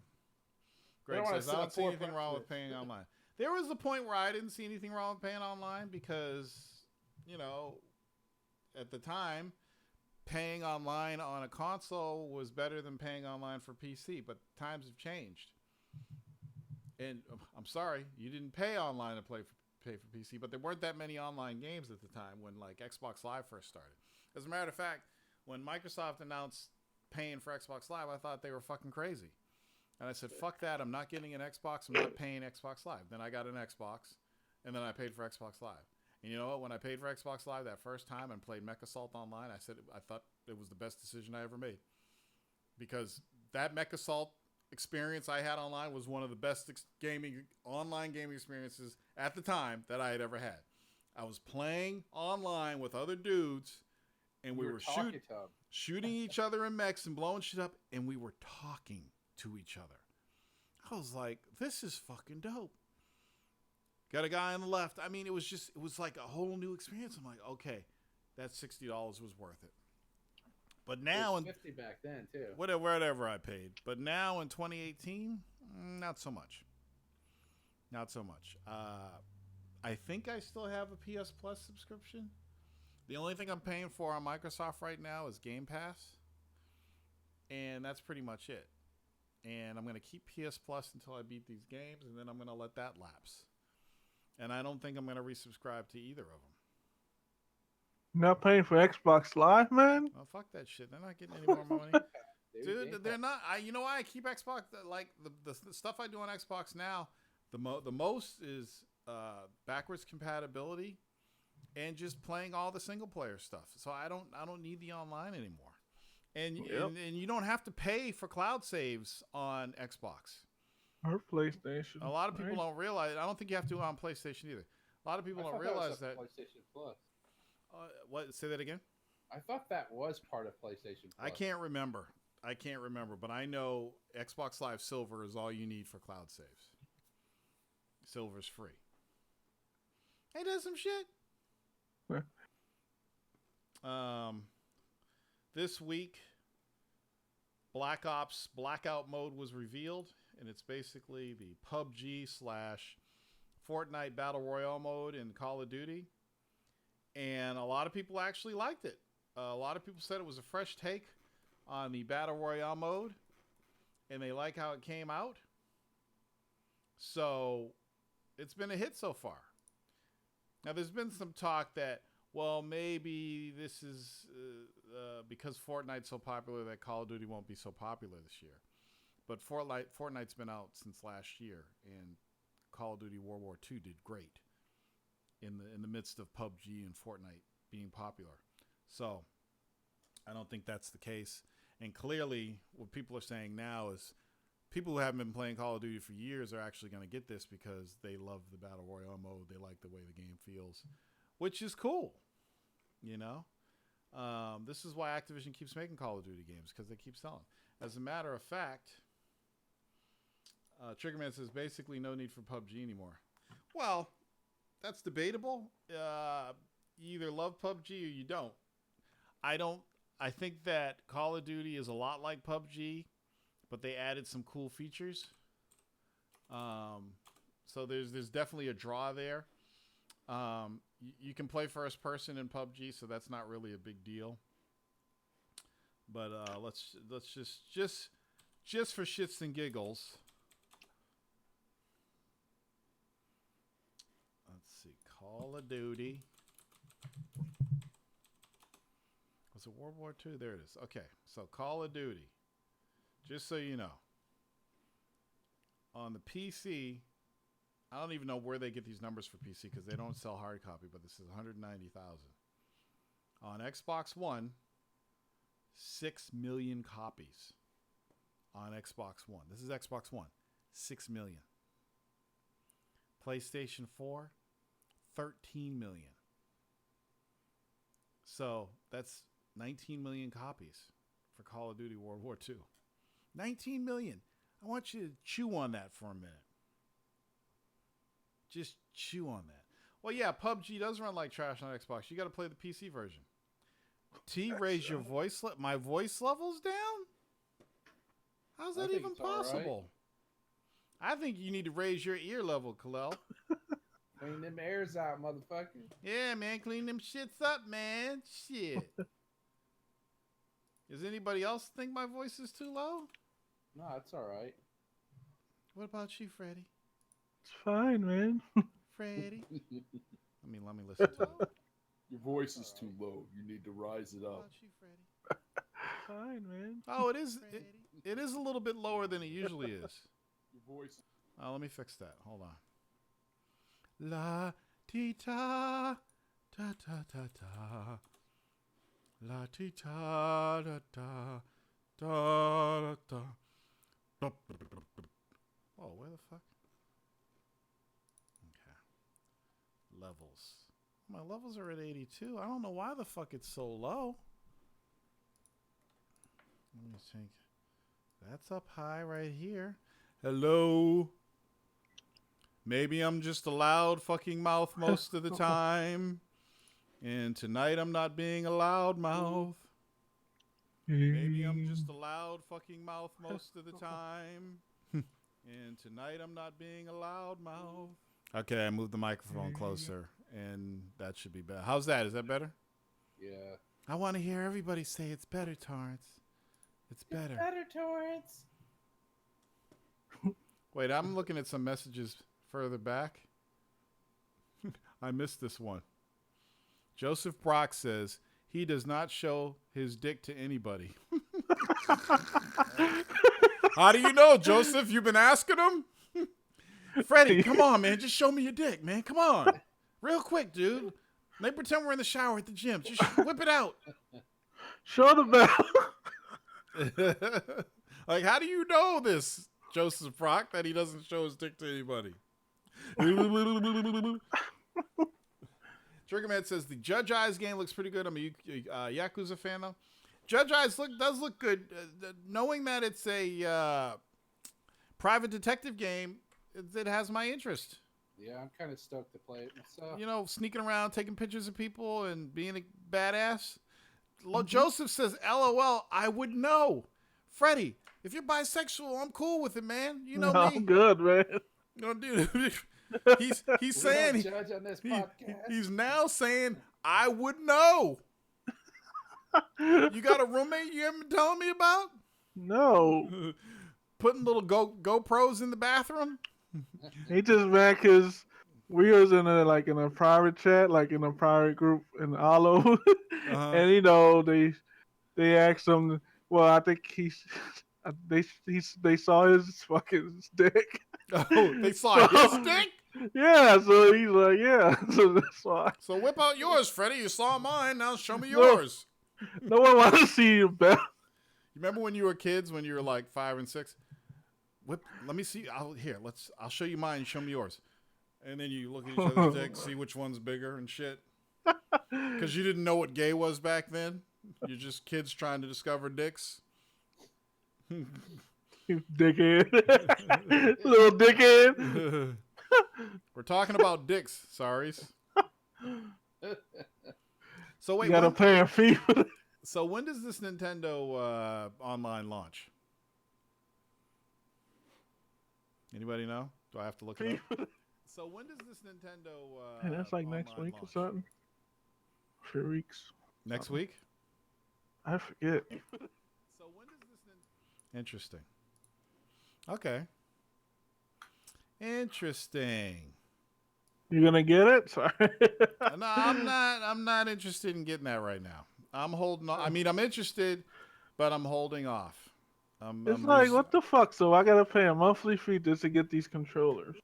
Speaker 1: Greg says, I don't see anything wrong with paying online. There was a point where I didn't see anything wrong with paying online because, you know, at the time, paying online on a console was better than paying online for PC, but times have changed. And I'm sorry, you didn't pay online to pay for PC, but there weren't that many online games at the time when like Xbox Live first started. As a matter of fact, when Microsoft announced paying for Xbox Live, I thought they were fucking crazy. And I said, fuck that, I'm not getting an Xbox, I'm not paying Xbox Live. Then I got an Xbox, and then I paid for Xbox Live. And you know what? When I paid for Xbox Live that first time and played Mech Assault online, I thought it was the best decision I ever made. Because that Mech Assault experience I had online was one of the best online gaming experiences at the time that I had ever had. I was playing online with other dudes, and we were shooting each other in mechs and blowing shit up, and we were talking to each other. I was like, this is fucking dope. Got a guy on the left. I mean, it was like a whole new experience. I'm like, okay, that $60 was worth it. But now,
Speaker 2: it was $50 back then too.
Speaker 1: Whatever I paid. But now in 2018, not so much. Not so much. I think I still have a PS Plus subscription. The only thing I'm paying for on Microsoft right now is Game Pass, and that's pretty much it. And I'm going to keep PS Plus until I beat these games, and then I'm going to let that lapse. And I don't think I'm going to resubscribe to either of them.
Speaker 3: Not paying for Xbox Live, man?
Speaker 1: Oh, fuck that shit. They're not getting any more money. Dude, they're not. You know why I keep Xbox? Like, the stuff I do on Xbox now, the most is backwards compatibility and just playing all the single-player stuff. So I don't need the online anymore. And you don't have to pay for cloud saves on Xbox.
Speaker 3: Or PlayStation.
Speaker 1: A lot of people don't realize. I don't think you have to on PlayStation either. A lot of people don't realize that.
Speaker 2: PlayStation Plus.
Speaker 1: What? Say that again.
Speaker 2: I thought that was part of PlayStation Plus.
Speaker 1: I can't remember, but I know Xbox Live Silver is all you need for cloud saves. Silver's free. Hey, does some shit. This week, BlackOps Blackout mode was revealed, and it's basically the PUBG / Fortnite Battle Royale mode in Call of Duty. And a lot of people actually liked it. A lot of people said it was a fresh take on the Battle Royale mode, and they like how it came out. So it's been a hit so far. Now, there's been some talk that, well, maybe this is because Fortnite's so popular that Call of Duty won't be so popular this year. But Fortnite's been out since last year, and Call of Duty World War II did great in the midst of PUBG and Fortnite being popular. So I don't think that's the case. And clearly what people are saying now is people who haven't been playing Call of Duty for years are actually going to get this because they love the Battle Royale mode. They like the way the game feels, which is cool. You know, this is why Activision keeps making Call of Duty games, because they keep selling. As a matter of fact, Triggerman says basically no need for PUBG anymore. Well, that's debatable. You either love PUBG or you don't. I think that Call of Duty is a lot like PUBG, but they added some cool features. So there's definitely a draw there. You can play first person in PUBG, so that's not really a big deal. But let's just for shits and giggles. Let's see, Call of Duty. Was it World War II? There it is. Okay, so Call of Duty. just so you know, on the PC, I don't even know where they get these numbers for PC because they don't sell hard copy, but this is 190,000. On Xbox One, 6 million copies. On Xbox One. This is Xbox One. 6 million. PlayStation 4, 13 million. So that's 19 million copies for Call of Duty World War II. 19 million. I want you to chew on that for a minute. Just chew on that. Well, yeah, PUBG does run like trash on Xbox. You got to play the PC version. Raise your voice. My voice level's down? How's that even possible? Right. I think you need to raise your ear level, Kalel.
Speaker 2: Clean them airs out, motherfucker.
Speaker 1: Yeah, man. Clean them shits up, man. Shit. Does anybody else think my voice is too low?
Speaker 2: No, it's all right.
Speaker 1: What about you, Freddie?
Speaker 3: It's fine, man.
Speaker 1: Freddie? Let me listen to it.
Speaker 4: Your voice is too low. You need to rise it up.
Speaker 1: What about you, Freddie?
Speaker 3: Fine, man.
Speaker 1: Oh, it is. It is a little bit lower than it usually is.
Speaker 4: Your voice.
Speaker 1: Oh, let me fix that. Hold on. La ti ta ta ta ta ta. La ti ta da da da da. Oh, where the fuck? Okay. Levels. My levels are at 82. I don't know why the fuck it's so low. Let me think. That's up high right here. Hello. Maybe I'm just a loud fucking mouth most of the time. And tonight I'm not being a loud mouth. Maybe I'm just a loud fucking mouth most of the time. And tonight I'm not being a loud mouth. Okay, I moved the microphone closer. And that should be better. How's that? Is that better?
Speaker 2: Yeah.
Speaker 1: I want to hear everybody say it's better, Torrance. It's better.
Speaker 2: It's better, Torrance.
Speaker 1: Wait, I'm looking at some messages further back. I missed this one. Joseph Brock says he does not show his dick to anybody. How do you know, Joseph? You've been asking him? Freddie, come on, man. Just show me your dick, man. Come on. Real quick, dude. They pretend we're in the shower at the gym. Just whip it out.
Speaker 3: Show the bell.
Speaker 1: Like, how do you know this, Joseph Brock, that he doesn't show his dick to anybody? Triggerman says the Judge Eyes game looks pretty good. I'm a Yakuza fan, though. Judge Eyes does look good. Knowing that it's a private detective game, it has my interest.
Speaker 2: Yeah, I'm kind of stoked to play it myself.
Speaker 1: You know, sneaking around, taking pictures of people, and being a badass. Joseph says, LOL, I would know. Freddie, if you're bisexual, I'm cool with it, man. You know me.
Speaker 3: I'm good, man.
Speaker 1: You know, dude. He's saying
Speaker 2: judge on this podcast.
Speaker 1: He's now saying I would know. You got a roommate you haven't been telling me about?
Speaker 3: No.
Speaker 1: Putting little GoPros in the bathroom?
Speaker 3: He just back his. We was in a private chat, like in a private group in Alo, and you know they asked him. Well, I think they saw his fucking dick.
Speaker 1: Oh, they saw his dick?
Speaker 3: Yeah, so he's like, yeah. So that's why.
Speaker 1: So whip out yours, Freddie. You saw mine. Now show me yours.
Speaker 3: No one wants to see you, Beth.
Speaker 1: You remember when you were kids, when you were like 5 and 6? Let me see. I'll show you mine. Show me yours. And then you look at each other's dick, see which one's bigger and shit. Because you didn't know what gay was back then. You're just kids trying to discover dicks.
Speaker 3: You dickhead. Little dickhead.
Speaker 1: We're talking about dicks, sorries. So wait,
Speaker 3: you gotta pay a fee for that.
Speaker 1: So when does this Nintendo online launch? Anybody know? Do I have to look it up? So when does this Nintendo
Speaker 3: that's like next week
Speaker 1: launch?
Speaker 3: or something. 3 weeks.
Speaker 1: Next week?
Speaker 3: I forget.
Speaker 1: So when does this Interesting. Okay. Interesting.
Speaker 3: You gonna get it? Sorry.
Speaker 1: No, I'm not interested in getting that right now. I'm holding on. I mean, I'm interested, but I'm holding off.
Speaker 3: It's like, what the fuck? So I gotta pay a monthly fee just to get these controllers.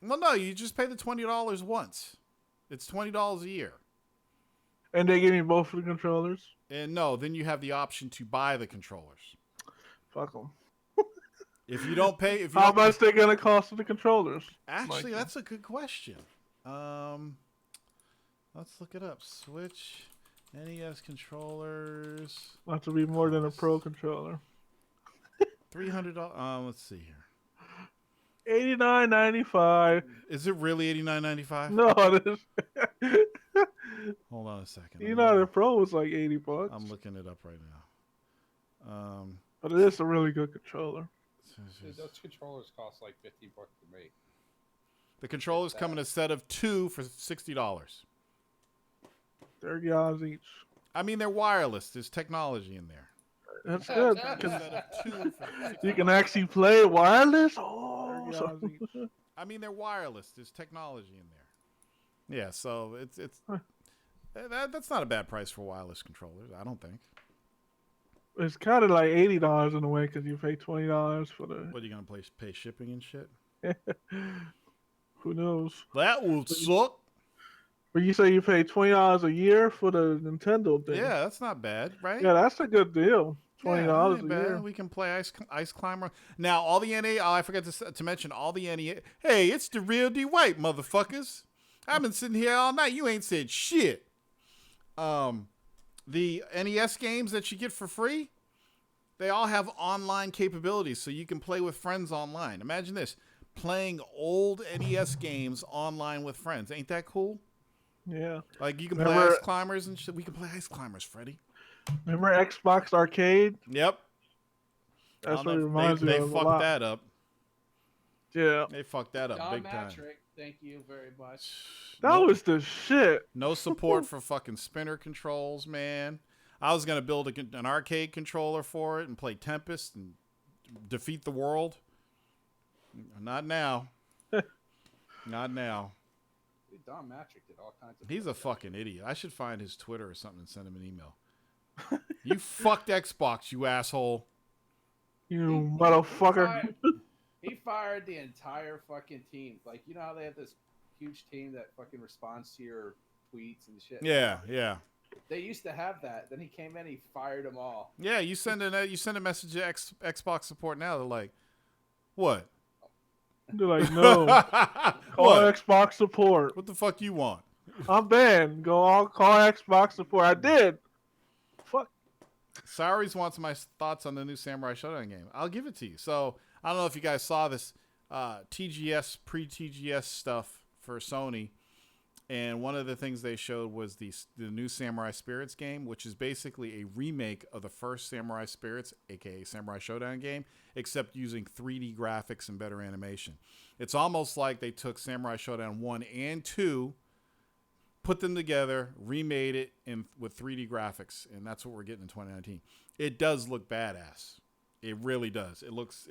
Speaker 1: Well, no, you just pay the $20 once. It's $20 a year.
Speaker 3: And they give me both of the controllers?
Speaker 1: And no, then you have the option to buy the controllers.
Speaker 3: Fuck them.
Speaker 1: If you don't pay...
Speaker 3: How much they gonna cost for the controllers?
Speaker 1: Actually, that's a good question. Let's look it up. Switch, NES controllers.
Speaker 3: Not to be more than a Pro controller.
Speaker 1: $300. Let's see here.
Speaker 3: $89.95.
Speaker 1: Is it really $89.95?
Speaker 3: No, it is.
Speaker 1: Hold on a second.
Speaker 3: The Pro was like $80.
Speaker 1: I'm looking it up right now.
Speaker 3: But it is a really good controller.
Speaker 2: Those controllers cost like $50 to make.
Speaker 1: The controllers come in a set of 2 for $60.
Speaker 3: $30 each.
Speaker 1: I mean, they're wireless. There's technology in there.
Speaker 3: That's good. You can actually play wireless. Oh,
Speaker 1: I mean, they're wireless. There's technology in there. Yeah, so that's not a bad price for wireless controllers, I don't think.
Speaker 3: It's kind of like $80 in a way because you pay $20 for the.
Speaker 1: What are you gonna pay shipping and shit?
Speaker 3: Who knows?
Speaker 1: That will suck.
Speaker 3: But you say you pay $20 a year for the Nintendo thing.
Speaker 1: Yeah, that's not bad, right?
Speaker 3: Yeah, that's a good deal. $20 a year.
Speaker 1: We can play Ice Climber. Now, all the NA. Oh, I forgot to mention all the NA. Hey, it's the real D White, motherfuckers. I've been sitting here all night. You ain't said shit. The NES games that you get for free, they all have online capabilities, so you can play with friends online. Imagine this, playing old NES games online with friends. Ain't that cool?
Speaker 3: Yeah.
Speaker 1: Like, you can play Ice Climbers and shit. We can play Ice Climbers, Freddie.
Speaker 3: Remember Xbox Arcade?
Speaker 1: Yep.
Speaker 3: That's what it reminds me of.
Speaker 1: They fucked that up.
Speaker 3: Yeah.
Speaker 1: They fucked that up big time.
Speaker 2: Thank you very much.
Speaker 3: That was the shit.
Speaker 1: No support for fucking spinner controls, man. I was going to build an arcade controller for it and play Tempest and defeat the world. Not now. Not now.
Speaker 2: Don Matrick did all kinds of.
Speaker 1: He's a fucking idiot. I should find his Twitter or something and send him an email. You fucked Xbox, you asshole.
Speaker 3: You motherfucker.
Speaker 2: He fired the entire fucking team. Like, you know how they have this huge team that fucking responds to your tweets and shit?
Speaker 1: Yeah, yeah.
Speaker 2: They used to have that. Then he came in, he fired them all.
Speaker 1: Yeah, you send a message to Xbox support now. They're like, what?
Speaker 3: They're like, no. Call Xbox support.
Speaker 1: What the fuck you want?
Speaker 3: I'm banned. Call Xbox support. I did. Fuck.
Speaker 1: Cyrus wants my thoughts on the new Samurai Showdown game. I'll give it to you. So, I don't know if you guys saw this TGS, pre-TGS stuff for Sony. And one of the things they showed was the new Samurai Spirits game, which is basically a remake of the first Samurai Spirits, a.k.a. Samurai Showdown game, except using 3D graphics and better animation. It's almost like they took Samurai Showdown 1 and 2, put them together, remade it with 3D graphics, and that's what we're getting in 2019. It does look badass. It really does. It looks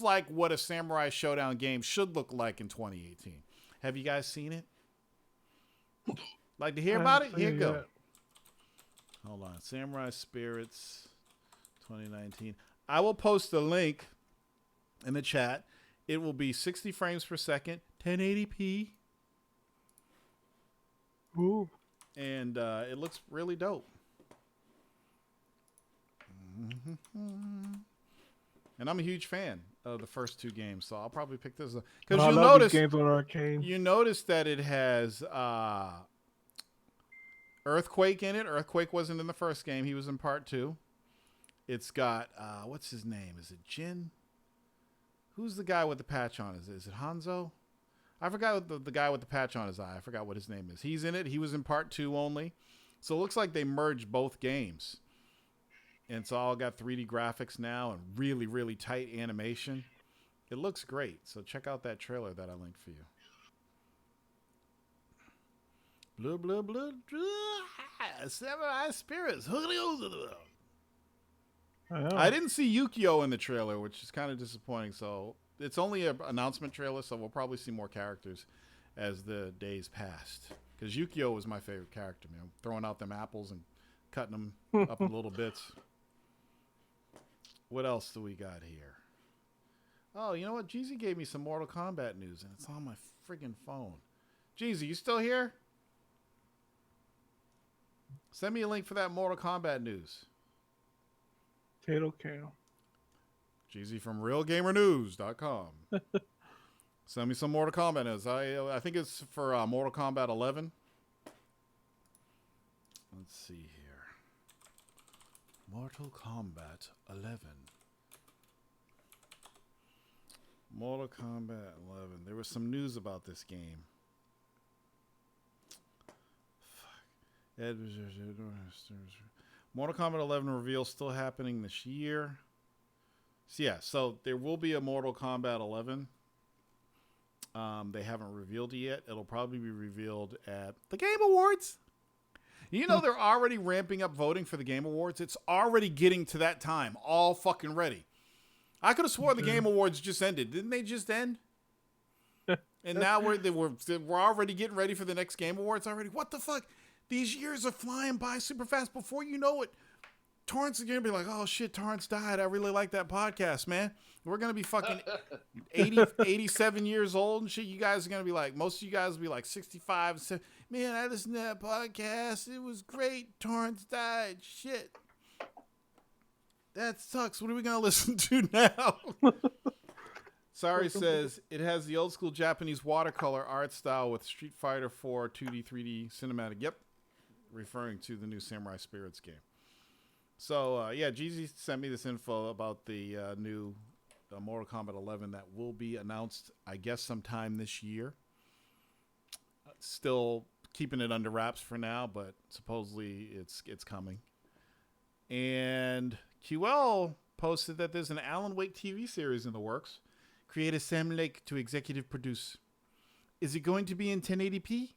Speaker 1: like what a Samurai Showdown game should look like in 2018. Have you guys seen it? Like to hear about it? Here you go. Hold on. Samurai Spirits 2019. I will post a link in the chat. It will be 60 frames per second, 1080p.
Speaker 3: Ooh.
Speaker 1: And it looks really dope. And I'm a huge fan of the first two games, so I'll probably pick this up. Because you'll notice
Speaker 3: games on Arcade.
Speaker 1: You notice that it has Earthquake in it. Earthquake wasn't in the first game. He was in part 2. It's got, what's his name? Is it Jin? Who's the guy with the patch on his? Is it Hanzo? I forgot the guy with the patch on his eye. I forgot what his name is. He's in it. He was in part 2 only. So it looks like they merged both games. And it's all got 3D graphics now and really, really tight animation. It looks great. So check out that trailer that I linked for you. Blah, blah, blah, blah. Samurai Spirits. I didn't see Yukio in the trailer, which is kind of disappointing. So it's only an announcement trailer, so we'll probably see more characters as the days passed. Because Yukio was my favorite character, man. Throwing out them apples and cutting them up in little bits. What else do we got here? Oh, you know what? Jeezy gave me some Mortal Kombat news, and it's on my friggin' phone. Jeezy, you still here? Send me a link for that Mortal Kombat news.
Speaker 3: Tato Cam.
Speaker 1: Jeezy from RealGamerNews.com. Send me some Mortal Kombat news. I think it's for Mortal Kombat 11. Let's see here. Mortal Kombat 11. Mortal Kombat 11. There was some news about this game. Fuck. Mortal Kombat 11 reveal still happening this year. So yeah, so there will be a Mortal Kombat 11. They haven't revealed it yet. It'll probably be revealed at the Game Awards. You know they're already ramping up voting for the Game Awards. It's already getting to that time. All fucking ready. I could have sworn the Game Awards just ended. Didn't they just end? And now we're already getting ready for the next Game Awards already. What the fuck? These years are flying by super fast. Before you know it, Torrance is going to be like, oh shit, Torrance died. I really like that podcast, man. We're going to be fucking 87 years old and shit. You guys are going to be like, most of you guys will be like 65. So, man, I listened to that podcast. It was great. Torrance died. Shit. That sucks. What are we going to listen to now? Sorry says, it has the old school Japanese watercolor art style with Street Fighter 4 2D, 3D cinematic. Yep. Referring to the new Samurai Spirits game. So, yeah, Jeezy sent me this info about the new Mortal Kombat 11 that will be announced, I guess, sometime this year. Still keeping it under wraps for now, but supposedly it's coming. And QL posted that there's an Alan Wake TV series in the works. Creator Sam Lake to executive produce. Is it going to be in 1080p?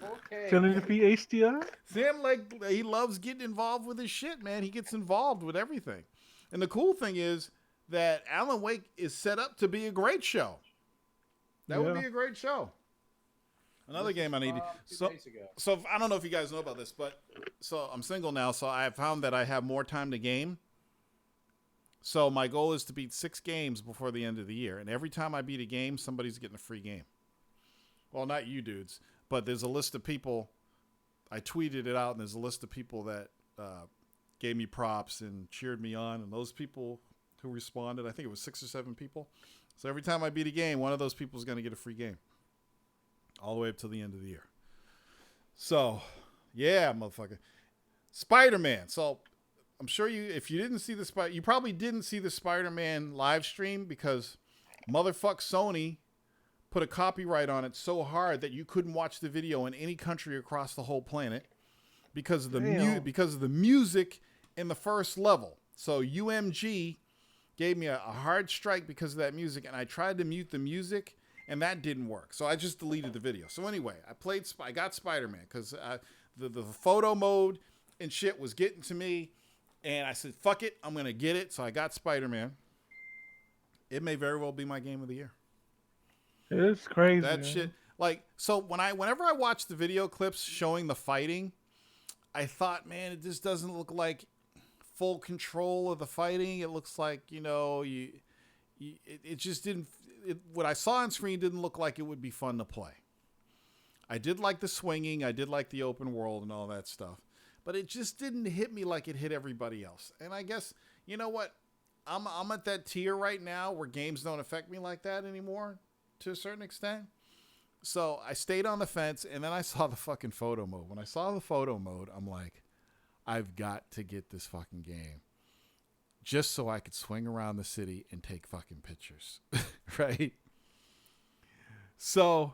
Speaker 2: Okay.
Speaker 3: 1080p HDR?
Speaker 1: Sam Lake, he loves getting involved with his shit, man. He gets involved with everything. And the cool thing is that Alan Wake is set up to be a great show. That would be a great show. Another game I need. So I don't know if you guys know about this, but so I'm single now, so I have found that I have more time to game. So my goal is to beat 6 games before the end of the year. And every time I beat a game, somebody's getting a free game. Well, not you dudes, but there's a list of people. I tweeted it out, and there's a list of people that gave me props and cheered me on. And those people who responded, I think it was 6 or 7 people. So every time I beat a game, one of those people is going to get a free game. All the way up to the end of the year. So, yeah, motherfucker. Spider-Man. So, I'm sure if you didn't see you probably didn't see the Spider-Man live stream because motherfuck Sony put a copyright on it so hard that you couldn't watch the video in any country across the whole planet because of the music in the first level. So UMG gave me a hard strike because of that music, and I tried to mute the music, and that didn't work. So I just deleted the video. So anyway, I got Spider-Man because the photo mode and shit was getting to me. And I said, fuck it, I'm going to get it. So I got Spider-Man. It may very well be my game of the year.
Speaker 3: It's crazy.
Speaker 1: That shit. Like, so whenever I watch the video clips showing the fighting, I thought, man, it just doesn't look like full control of the fighting. It looks like, it just didn't, what I saw on screen didn't look like it would be fun to play. I did like the swinging. I did like the open world and all that stuff. But it just didn't hit me like it hit everybody else. And I guess, you know what? I'm at that tier right now where games don't affect me like that anymore to a certain extent. So I stayed on the fence, and then I saw the fucking photo mode. When I saw the photo mode, I'm like, I've got to get this fucking game just so I could swing around the city and take fucking pictures, right? So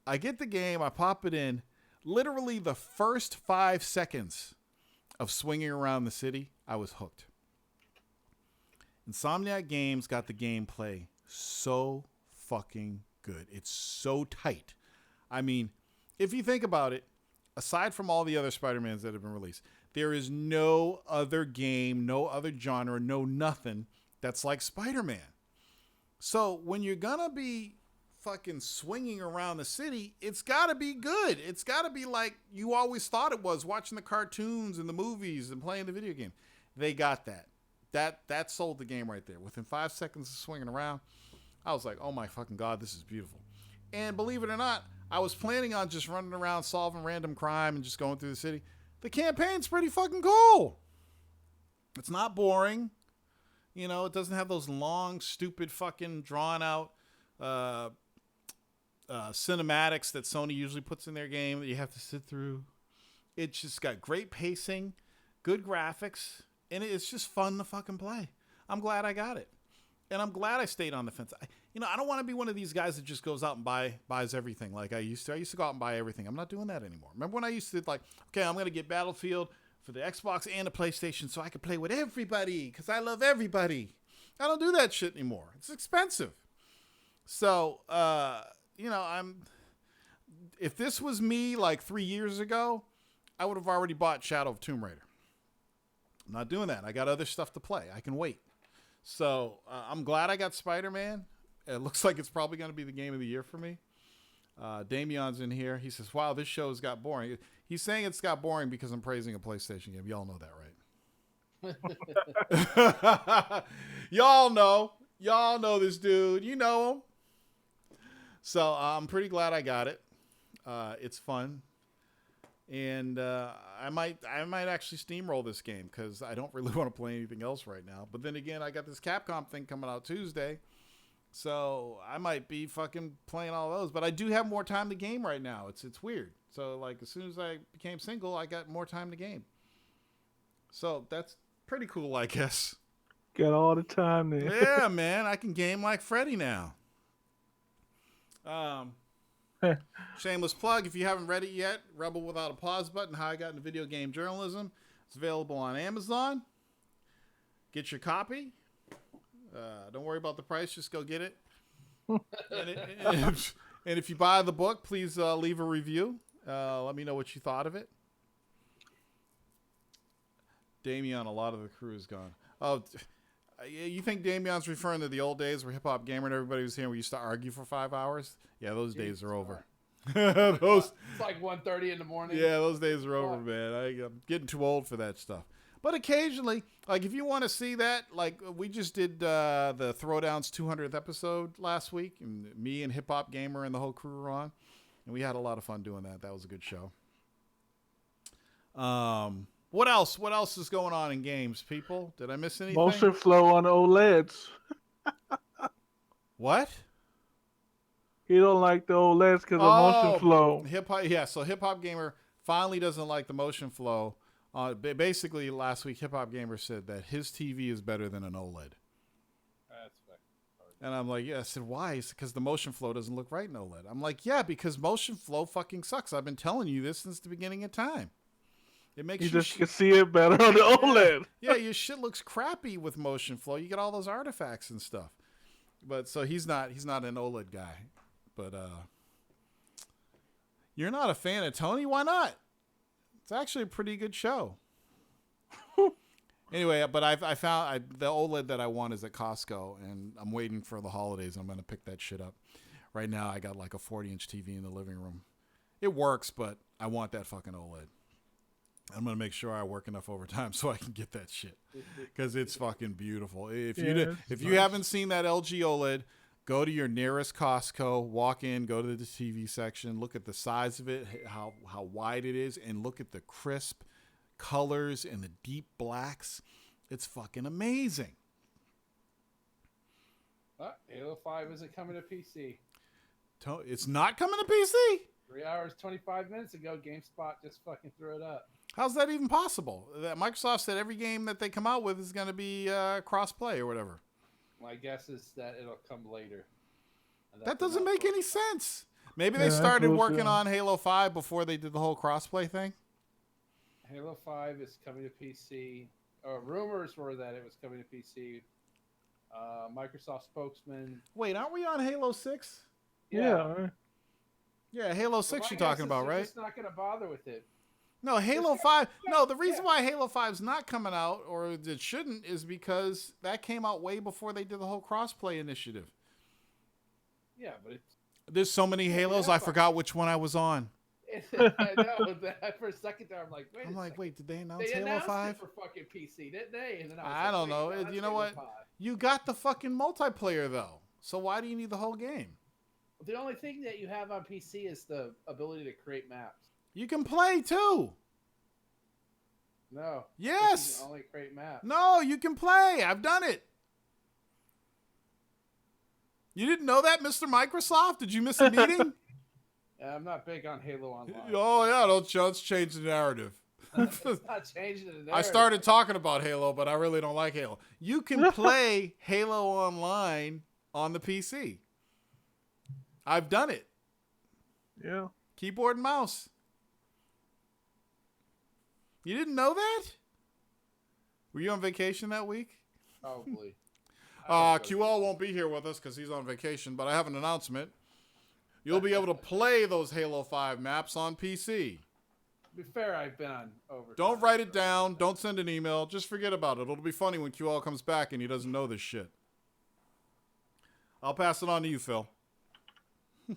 Speaker 1: I get the game, I pop it in. Literally the first 5 seconds of swinging around the city, I was hooked. Insomniac Games got the gameplay so fucking good. It's so tight. I mean, if you think about it, aside from all the other Spider-Mans that have been released, there is no other game, no other genre, no nothing that's like Spider-Man. So when you're gonna be fucking swinging around the city, it's got to be good. It's got to be like you always thought it was, watching the cartoons and the movies and playing the video game. They got that. That sold the game right there. Within 5 seconds of swinging around, I was like, oh my fucking God, this is beautiful. And believe it or not, I was planning on just running around solving random crime and just going through the city. The campaign's pretty fucking cool. It's not boring. You know, it doesn't have those long, stupid, fucking drawn out cinematics that Sony usually puts in their game that you have to sit through. It's just got great pacing, good graphics, and it's just fun to fucking play. I'm glad I got it. And I'm glad I stayed on the fence. I don't want to be one of these guys that just goes out and buys everything like I used to. I used to go out and buy everything. I'm not doing that anymore. Remember when I used to okay, I'm going to get Battlefield for the Xbox and the PlayStation so I can play with everybody because I love everybody. I don't do that shit anymore. It's expensive. So, if this was me like 3 years ago, I would have already bought Shadow of Tomb Raider. I'm not doing that. I got other stuff to play. I can wait. So I'm glad I got Spider-Man. It looks like it's probably going to be the game of the year for me. Damien's in here. He says, wow, this show's got boring. He's saying it's got boring because I'm praising a PlayStation game. Y'all know that, right? Y'all know this dude. You know him. So I'm pretty glad I got it. It's fun. And I might actually steamroll this game because I don't really want to play anything else right now. But then again, I got this Capcom thing coming out Tuesday, so I might be fucking playing all those. But I do have more time to game right now. It's weird. So like as soon as I became single, I got more time to game. So that's pretty cool, I guess.
Speaker 3: Got all the time there.
Speaker 1: Yeah, man, I can game like Freddy now. Shameless plug, if you haven't read it yet, Rebel Without a Pause Button, How I Got into Video Game Journalism. It's available on Amazon. Get your copy. Don't worry about the price, just go get it. And if you buy the book, please leave a review. Let me know what you thought of it. Damien, a lot of the crew is gone. Oh, you think Damien's referring to the old days where Hip Hop Gamer and everybody was here and we used to argue for 5 hours? Yeah, those days are over.
Speaker 2: It's like 1:30 in the morning.
Speaker 1: Yeah, those days are over, man. I'm getting too old for that stuff. But occasionally, like if you want to see that, like we just did the Throwdown's 200th episode last week, and me and Hip Hop Gamer and the whole crew were on, and we had a lot of fun doing that. That was a good show. What else? What else is going on in games, people? Did I miss anything?
Speaker 3: Motion flow on OLEDs.
Speaker 1: What?
Speaker 3: He don't like the OLEDs because of motion flow.
Speaker 1: So Hip Hop Gamer finally doesn't like the motion flow. Basically, last week, Hip Hop Gamer said that his TV is better than an OLED.
Speaker 2: That's hard.
Speaker 1: And I'm like, yeah. I said, why? It's because the motion flow doesn't look right in OLED. I'm like, yeah, because motion flow fucking sucks. I've been telling you this since the beginning of time. It makes
Speaker 3: you just can see it better on the OLED.
Speaker 1: Yeah, your shit looks crappy with motion flow. You get all those artifacts and stuff. But so he's not an OLED guy. But you're not a fan of Tony? Why not? It's actually a pretty good show. Anyway, but I found the OLED that I want is at Costco, and I'm waiting for the holidays. I'm going to pick that shit up. Right now, I got like a 40-inch TV in the living room. It works, but I want that fucking OLED. I'm going to make sure I work enough overtime so I can get that shit because it's fucking beautiful. If you haven't seen that LG OLED, go to your nearest Costco, walk in, go to the TV section, look at the size of it, how wide it is, and look at the crisp colors and the deep blacks. It's fucking amazing.
Speaker 2: Halo 5 isn't coming to PC.
Speaker 1: It's not coming to PC?
Speaker 2: 3 hours, 25 minutes ago, GameSpot just fucking threw it up.
Speaker 1: How's that even possible? That Microsoft said every game that they come out with is going to be cross-play or whatever.
Speaker 2: My guess is that it'll come later.
Speaker 1: That doesn't make any sense. Maybe they started working on Halo 5 before they did the whole crossplay thing.
Speaker 2: Halo 5 is coming to PC. Rumors were that it was coming to PC. Microsoft spokesman.
Speaker 1: Wait, aren't we on Halo 6?
Speaker 3: Yeah.
Speaker 1: Yeah, Halo 6 you're talking about, right?
Speaker 2: I'm just not going to bother with it.
Speaker 1: No, Halo 5. No, the reason why Halo 5's not coming out, or it shouldn't, is because that came out way before they did the whole crossplay initiative.
Speaker 2: Yeah, but
Speaker 1: there's so many Halos, I forgot which one I was on.
Speaker 2: I know that for a second there, I'm like,
Speaker 1: wait, did they announce
Speaker 2: they
Speaker 1: Halo
Speaker 2: announced
Speaker 1: 5?
Speaker 2: it for fucking PC, didn't they? And then
Speaker 1: I don't know. You know what?
Speaker 2: 5.
Speaker 1: You got the fucking multiplayer though. So why do you need the whole game?
Speaker 2: The only thing that you have on PC is the ability to create maps.
Speaker 1: You can play too.
Speaker 2: No.
Speaker 1: Yes.
Speaker 2: You can only create maps.
Speaker 1: No, you can play. I've done it. You didn't know that, Mr. Microsoft? Did you miss a meeting?
Speaker 2: I'm not big on Halo Online.
Speaker 1: Oh yeah, let's change the narrative.
Speaker 2: It's not changing the narrative.
Speaker 1: I started talking about Halo, but I really don't like Halo. You can play Halo Online on the PC. I've done it.
Speaker 3: Yeah.
Speaker 1: Keyboard and mouse. You didn't know that? Were you on vacation that week?
Speaker 2: Probably.
Speaker 1: QL won't be here with us because he's on vacation, but I have an announcement. You'll be able to play those Halo 5 maps on PC.
Speaker 2: To be fair, I've been on overtime.
Speaker 1: Don't write it down. Don't send an email. Just forget about it. It'll be funny when QL comes back and he doesn't know this shit. I'll pass it on to you, Phil. All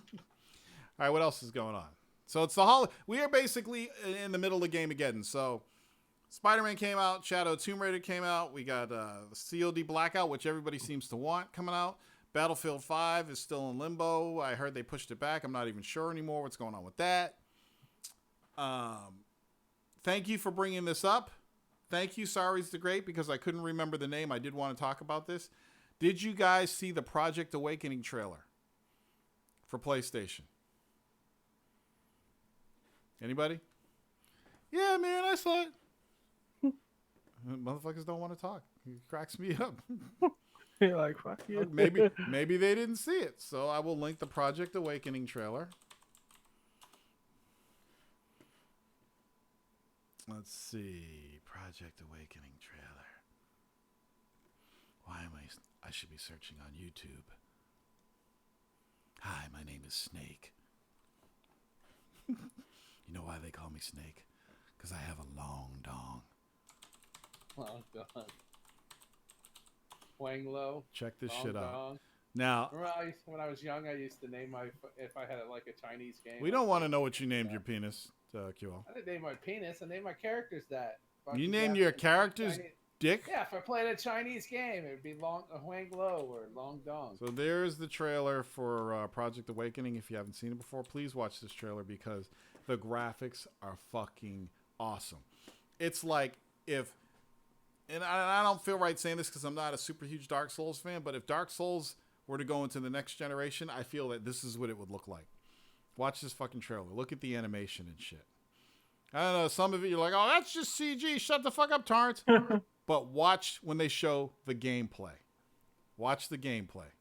Speaker 1: right, what else is going on? So it's the we are basically in the middle of the game again. So Spider-Man came out. Shadow Tomb Raider came out. We got COD Blackout, which everybody seems to want, coming out. Battlefield 5 is still in limbo. I heard they pushed it back. I'm not even sure anymore what's going on with that. Thank you for bringing this up. Thank you, Sari's the Great, because I couldn't remember the name. I did want to talk about this. Did you guys see the Project Awakening trailer for PlayStation? Anybody? Yeah, man, I saw it. Motherfuckers don't want to talk. It cracks me up.
Speaker 3: You're like, fuck you.
Speaker 1: Maybe they didn't see it. So I will link the Project Awakening trailer. Let's see. Project Awakening trailer. Why am I should be searching on YouTube. Hi, my name is Snake. You know why they call me Snake? Because I have a long dong.
Speaker 2: Oh, God. Wang Lo.
Speaker 1: Check this
Speaker 2: Long
Speaker 1: shit out.
Speaker 2: Dong.
Speaker 1: Now,
Speaker 2: when I was young, I used to name if I had like a Chinese game.
Speaker 1: we don't want to know what you named your penis, QL.
Speaker 2: I didn't name my penis. I named my characters that.
Speaker 1: You named your characters
Speaker 2: Chinese.
Speaker 1: Dick?
Speaker 2: Yeah, if I played a Chinese game, it would be Huang Lo or Long Dong.
Speaker 1: So there's the trailer for Project Awakening. If you haven't seen it before, please watch this trailer because the graphics are fucking awesome. It's like if, and I don't feel right saying this because I'm not a super huge Dark Souls fan, but if Dark Souls were to go into the next generation, I feel that this is what it would look like. Watch this fucking trailer. Look at the animation and shit. I don't know. Some of it you're like, oh, that's just CG. Shut the fuck up, Torrance. But watch when they show the gameplay. Watch the gameplay.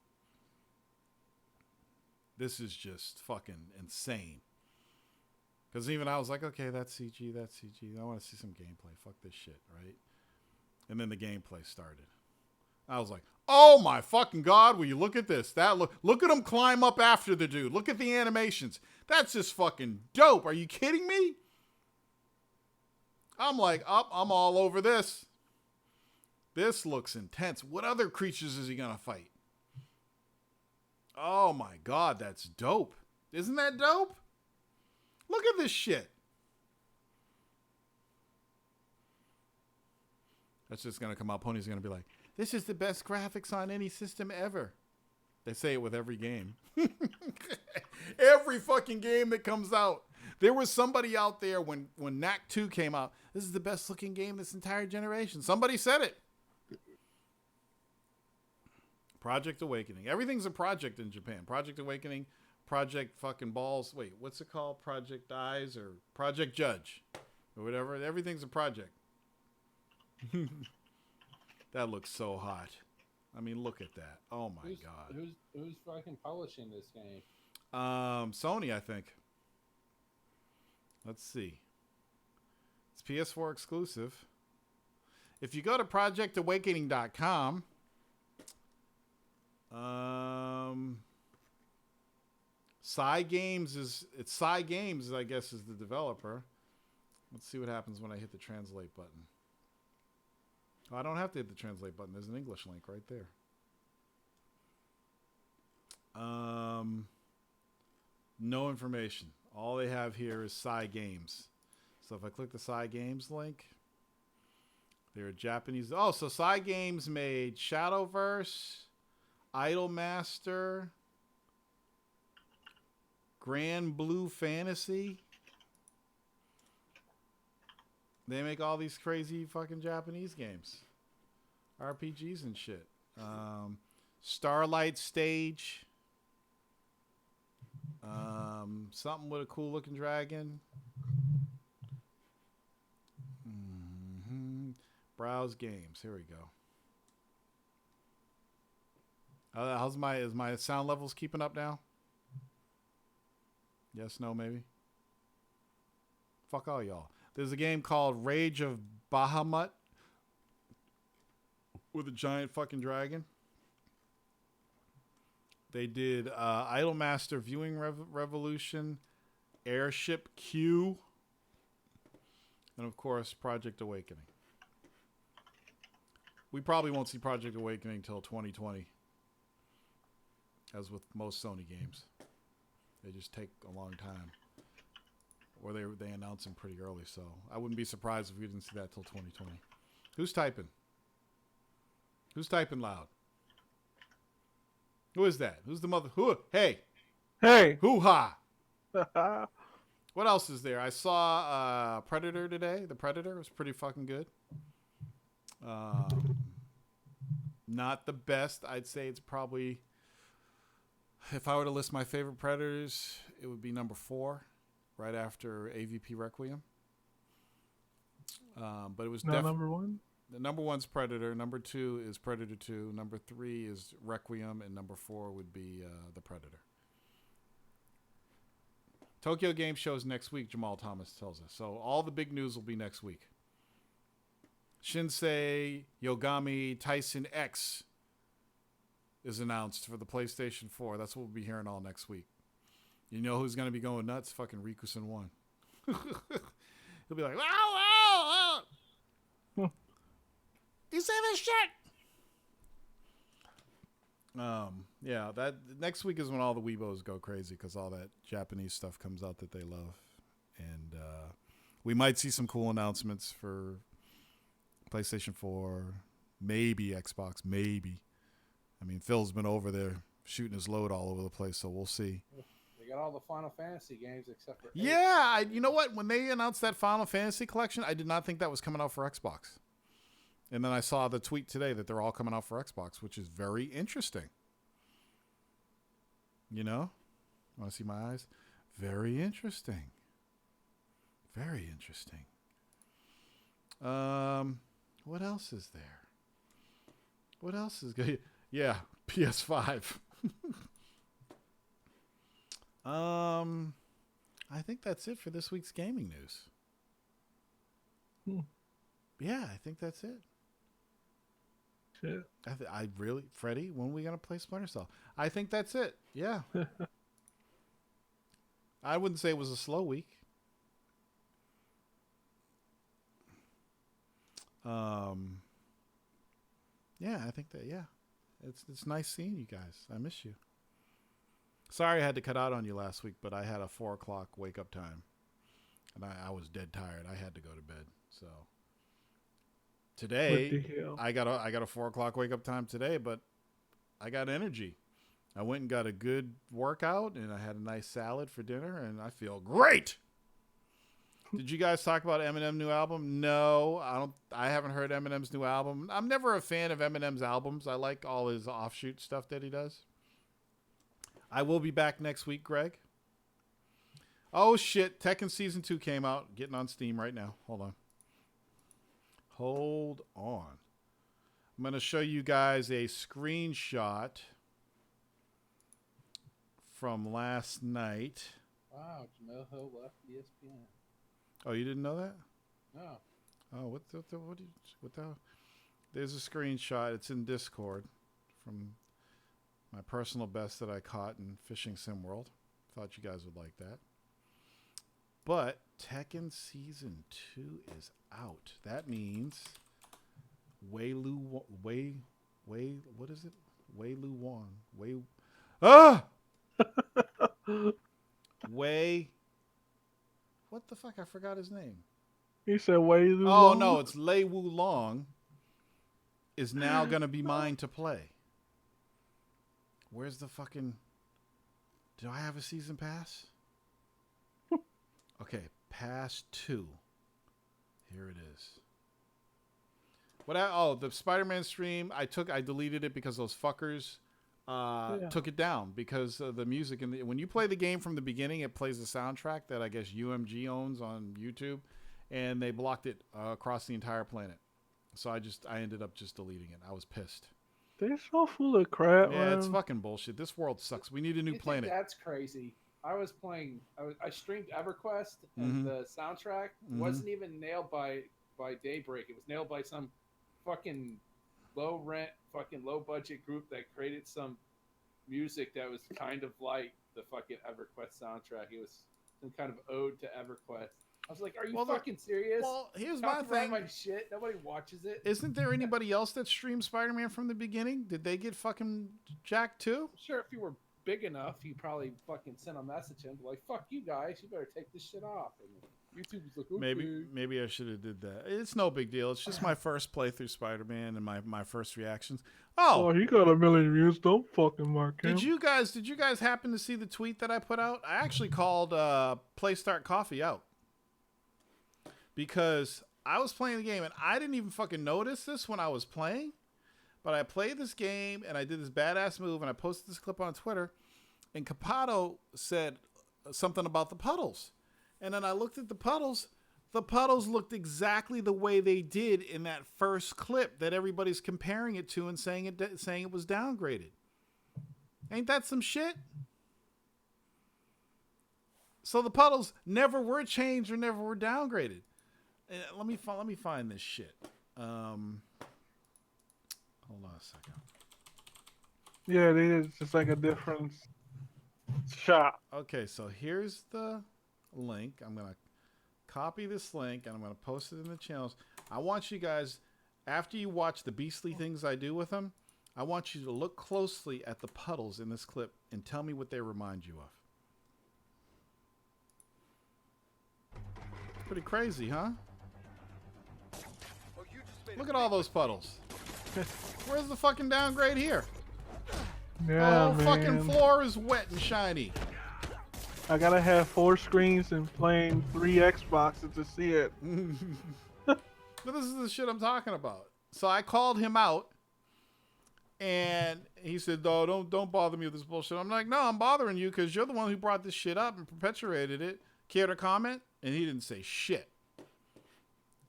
Speaker 1: This is just fucking insane. Because even I was like, okay, that's CG, that's CG. I want to see some gameplay. Fuck this shit, right? And then the gameplay started. I was like, oh my fucking God, will you look at this? Look at him climb up after the dude. Look at the animations. That's just fucking dope. Are you kidding me? I'm like, I'm all over this. This looks intense. What other creatures is he going to fight? Oh my God, that's dope. Isn't that dope? Look at this shit. That's just going to come out. Pony's going to be like, this is the best graphics on any system ever. They say it with every game. Every fucking game that comes out. There was somebody out there when Knack 2 came out. This is the best looking game this entire generation. Somebody said it. Project Awakening. Everything's a project in Japan. Project Awakening, Project fucking balls. Wait, what's it called? Project Eyes or Project Judge or whatever. Everything's a project. That looks so hot. I mean, look at that. Oh my God.
Speaker 2: Who's fucking publishing this game?
Speaker 1: Sony, I think. Let's see. It's PS4 exclusive. If you go to projectawakening.com, Psy Games, I guess, is the developer. Let's see what happens when I hit the translate button. Oh, I don't have to hit the translate button. There's an English link right there. No information. All they have here is Psy Games. So if I click the Psy Games link, they're Japanese. Oh, so Psy Games made Shadowverse, Idolmaster, Grand Blue Fantasy. They make all these crazy fucking Japanese games. RPGs and shit. Starlight Stage. Something with a cool looking dragon. Browse games. Here we go. Is my sound levels keeping up now? Yes, no, maybe. Fuck all y'all. There's a game called Rage of Bahamut with a giant fucking dragon. They did Idolmaster Viewing Revolution, Airship Q, and of course Project Awakening. We probably won't see Project Awakening until 2020, as with most Sony games. They just take a long time. Or they announce them pretty early, so I wouldn't be surprised if we didn't see that till 2020. Who's typing? Who's typing loud? Who is that? Who's the mother? Who? Hey.
Speaker 3: Hey.
Speaker 1: Hoo-ha. What else is there? I saw Predator today. The Predator was pretty fucking good. Not the best. I'd say it's probably, if I were to list my favorite Predators, it would be number 4, right after AVP Requiem. But it was
Speaker 3: number 1.
Speaker 1: The number 1's Predator. Number 2 is Predator 2. Number 3 is Requiem, and number 4 would be the Predator. Tokyo Game Show's next week, Jamal Thomas tells us. So all the big news will be next week. Shinsei Yogami Tyson X is announced for the PlayStation 4. That's what we'll be hearing all next week. You know who's going to be going nuts? Fucking Rikusen 1. He'll be like, wow. You say this shit? Yeah, that next week is when all the weebos go crazy because all that Japanese stuff comes out that they love. And we might see some cool announcements for PlayStation 4, maybe Xbox, maybe. I mean, Phil's been over there shooting his load all over the place, so we'll see.
Speaker 2: They got all the Final Fantasy games except for 8.
Speaker 1: Yeah, you know what? When they announced that Final Fantasy collection, I did not think that was coming out for Xbox. And then I saw the tweet today that they're all coming out for Xbox, which is very interesting. You know? Want to see my eyes? Very interesting. Very interesting. What else is there? What else is good? Yeah, PS5. I think that's it for this week's gaming news. Yeah, I think that's it.
Speaker 3: Shit.
Speaker 1: I really, Freddie, when are we gonna play Splinter Cell? I think that's it. Yeah. I wouldn't say it was a slow week. Yeah, I think that. Yeah, it's nice seeing you guys. I miss you. Sorry I had to cut out on you last week, but I had a 4:00 wake up time, and I was dead tired. I had to go to bed. So today I got a 4:00 wake up time today, but I got energy. I went and got a good workout, and I had a nice salad for dinner, and I feel great. Did you guys talk about Eminem's new album? No, I haven't heard Eminem's new album. I'm never a fan of Eminem's albums. I like all his offshoot stuff that he does. I will be back next week, Greg. Oh, shit. Tekken Season 2 came out. Getting on Steam right now. Hold on. I'm going to show you guys a screenshot from last night.
Speaker 2: Wow, Jamel Hill left ESPN.
Speaker 1: Oh, you didn't know that?
Speaker 2: No.
Speaker 1: Oh, what the? There's a screenshot. It's in Discord from my personal best that I caught in Fishing Sim World. Thought you guys would like that. But Tekken Season 2 is out. That means what is it? Wei Lu Wang. Wei what the fuck? I forgot his name.
Speaker 3: He said Wei Lu
Speaker 1: Oh
Speaker 3: Long?
Speaker 1: no, it's Lei Wu Long. Is now gonna be mine to play. Where's the fucking? Do I have a season pass? Okay, pass 2. Here it is. The Spider-Man stream. I deleted it because those fuckers took it down because of the music. And when you play the game from the beginning, it plays the soundtrack that I guess UMG owns on YouTube, and they blocked it across the entire planet. So I ended up just deleting it. I was pissed.
Speaker 3: They're so full of crap.
Speaker 1: Yeah,
Speaker 3: man.
Speaker 1: it's fucking bullshit. This world sucks. We need a new planet.
Speaker 2: That's crazy. I was playing. I streamed EverQuest, and the soundtrack wasn't even nailed by Daybreak. It was nailed by some fucking low rent, fucking low budget group that created some music that was kind of like the fucking EverQuest soundtrack. It was some kind of ode to EverQuest. I was like, "Are you fucking serious?"
Speaker 1: Well, here's my thing.
Speaker 2: My shit. Nobody watches it.
Speaker 1: Isn't there anybody else that streamed Spider-Man from the beginning? Did they get fucking jacked too?
Speaker 2: Sure, if you were big enough, you probably fucking sent a message and be like, "Fuck you guys, you better take this shit off." And YouTube was like, "Okay."
Speaker 1: Maybe I should have did that. It's no big deal. It's just my first playthrough Spider-Man and my first reactions. Oh,
Speaker 3: he got 1 million views. Don't fucking mark him.
Speaker 1: Did you guys happen to see the tweet that I put out? I actually called Play Start Coffee out. Because I was playing the game and I didn't even fucking notice this when I was playing. But I played this game and I did this badass move and I posted this clip on Twitter. And Capato said something about the puddles. And then I looked at the puddles. The puddles looked exactly the way they did in that first clip that everybody's comparing it to and saying it was downgraded. Ain't that some shit? So the puddles never were changed or never were downgraded. Let me find this shit. Hold on a second.
Speaker 3: Yeah, they did just like a different shot.
Speaker 1: Okay, so here's the link. I'm gonna copy this link and I'm gonna post it in the channels. I want you guys, after you watch the beastly things I do with them, I want you to look closely at the puddles in this clip and tell me what they remind you of. Pretty crazy, huh? Look at all those puddles. Where's the fucking downgrade here?
Speaker 3: Yeah,
Speaker 1: the whole
Speaker 3: man.
Speaker 1: fucking floor is wet and shiny.
Speaker 3: I gotta have 4 screens and playing 3 Xboxes to see it.
Speaker 1: But this is the shit I'm talking about. So I called him out, and he said, "No, don't bother me with this bullshit." I'm like, "No, I'm bothering you because you're the one who brought this shit up and perpetuated it. Care to comment?" And he didn't say shit.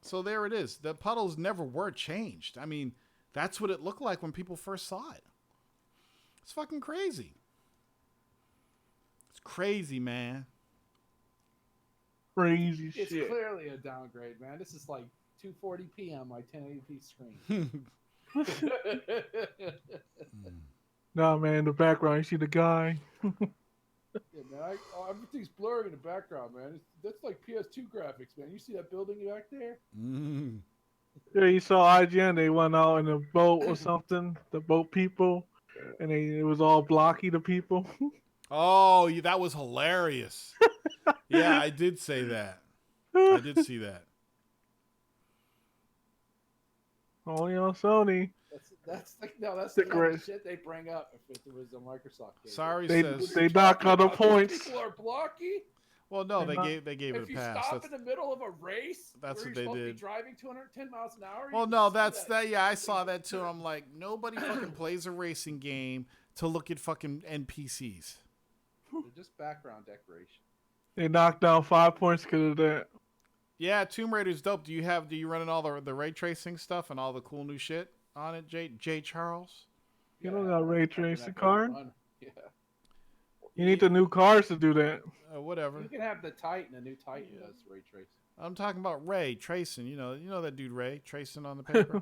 Speaker 1: So there it is. The puddles never were changed. I mean, that's what it looked like when people first saw it. It's fucking crazy. It's crazy, man.
Speaker 3: Crazy
Speaker 2: it's
Speaker 3: shit.
Speaker 2: It's clearly a downgrade, man. This is like 240p on my 1080p screen.
Speaker 3: Nah, man, the background, you see the guy.
Speaker 2: Yeah, man, everything's blurry in the background, man. That's like PS2 graphics, man. You see that building back there?
Speaker 1: Mm.
Speaker 3: Yeah, you saw IGN. They went out in a boat or something. The boat people, and it was all blocky. The people.
Speaker 1: Oh, that was hilarious. Yeah, I did say that. I did see that.
Speaker 3: Only on Sony.
Speaker 2: That's the kind of shit they bring up if it was a Microsoft game.
Speaker 1: Sorry,
Speaker 3: they knock on the points.
Speaker 2: People are blocky.
Speaker 1: Well, no, they gave it a pass.
Speaker 2: If you stop in the middle of a race,
Speaker 1: that's what
Speaker 2: you're
Speaker 1: they did.
Speaker 2: To be driving 210 miles an hour.
Speaker 1: Well, no, that's that. Yeah, I saw that too. I'm like, nobody fucking plays a racing game to look at fucking NPCs.
Speaker 2: They're just background decoration.
Speaker 3: They knocked down 5 points because of that.
Speaker 1: Yeah, Tomb Raider's dope. Do you run in all the ray tracing stuff and all the cool new shit on it, J. Charles?
Speaker 3: You don't got ray tracing card?
Speaker 2: Yeah.
Speaker 3: You need the new cars to do that.
Speaker 1: Whatever.
Speaker 2: You can have the Titan. The new Titan does ray tracing.
Speaker 1: I'm talking about Ray tracing. You know that dude Ray tracing on the paper.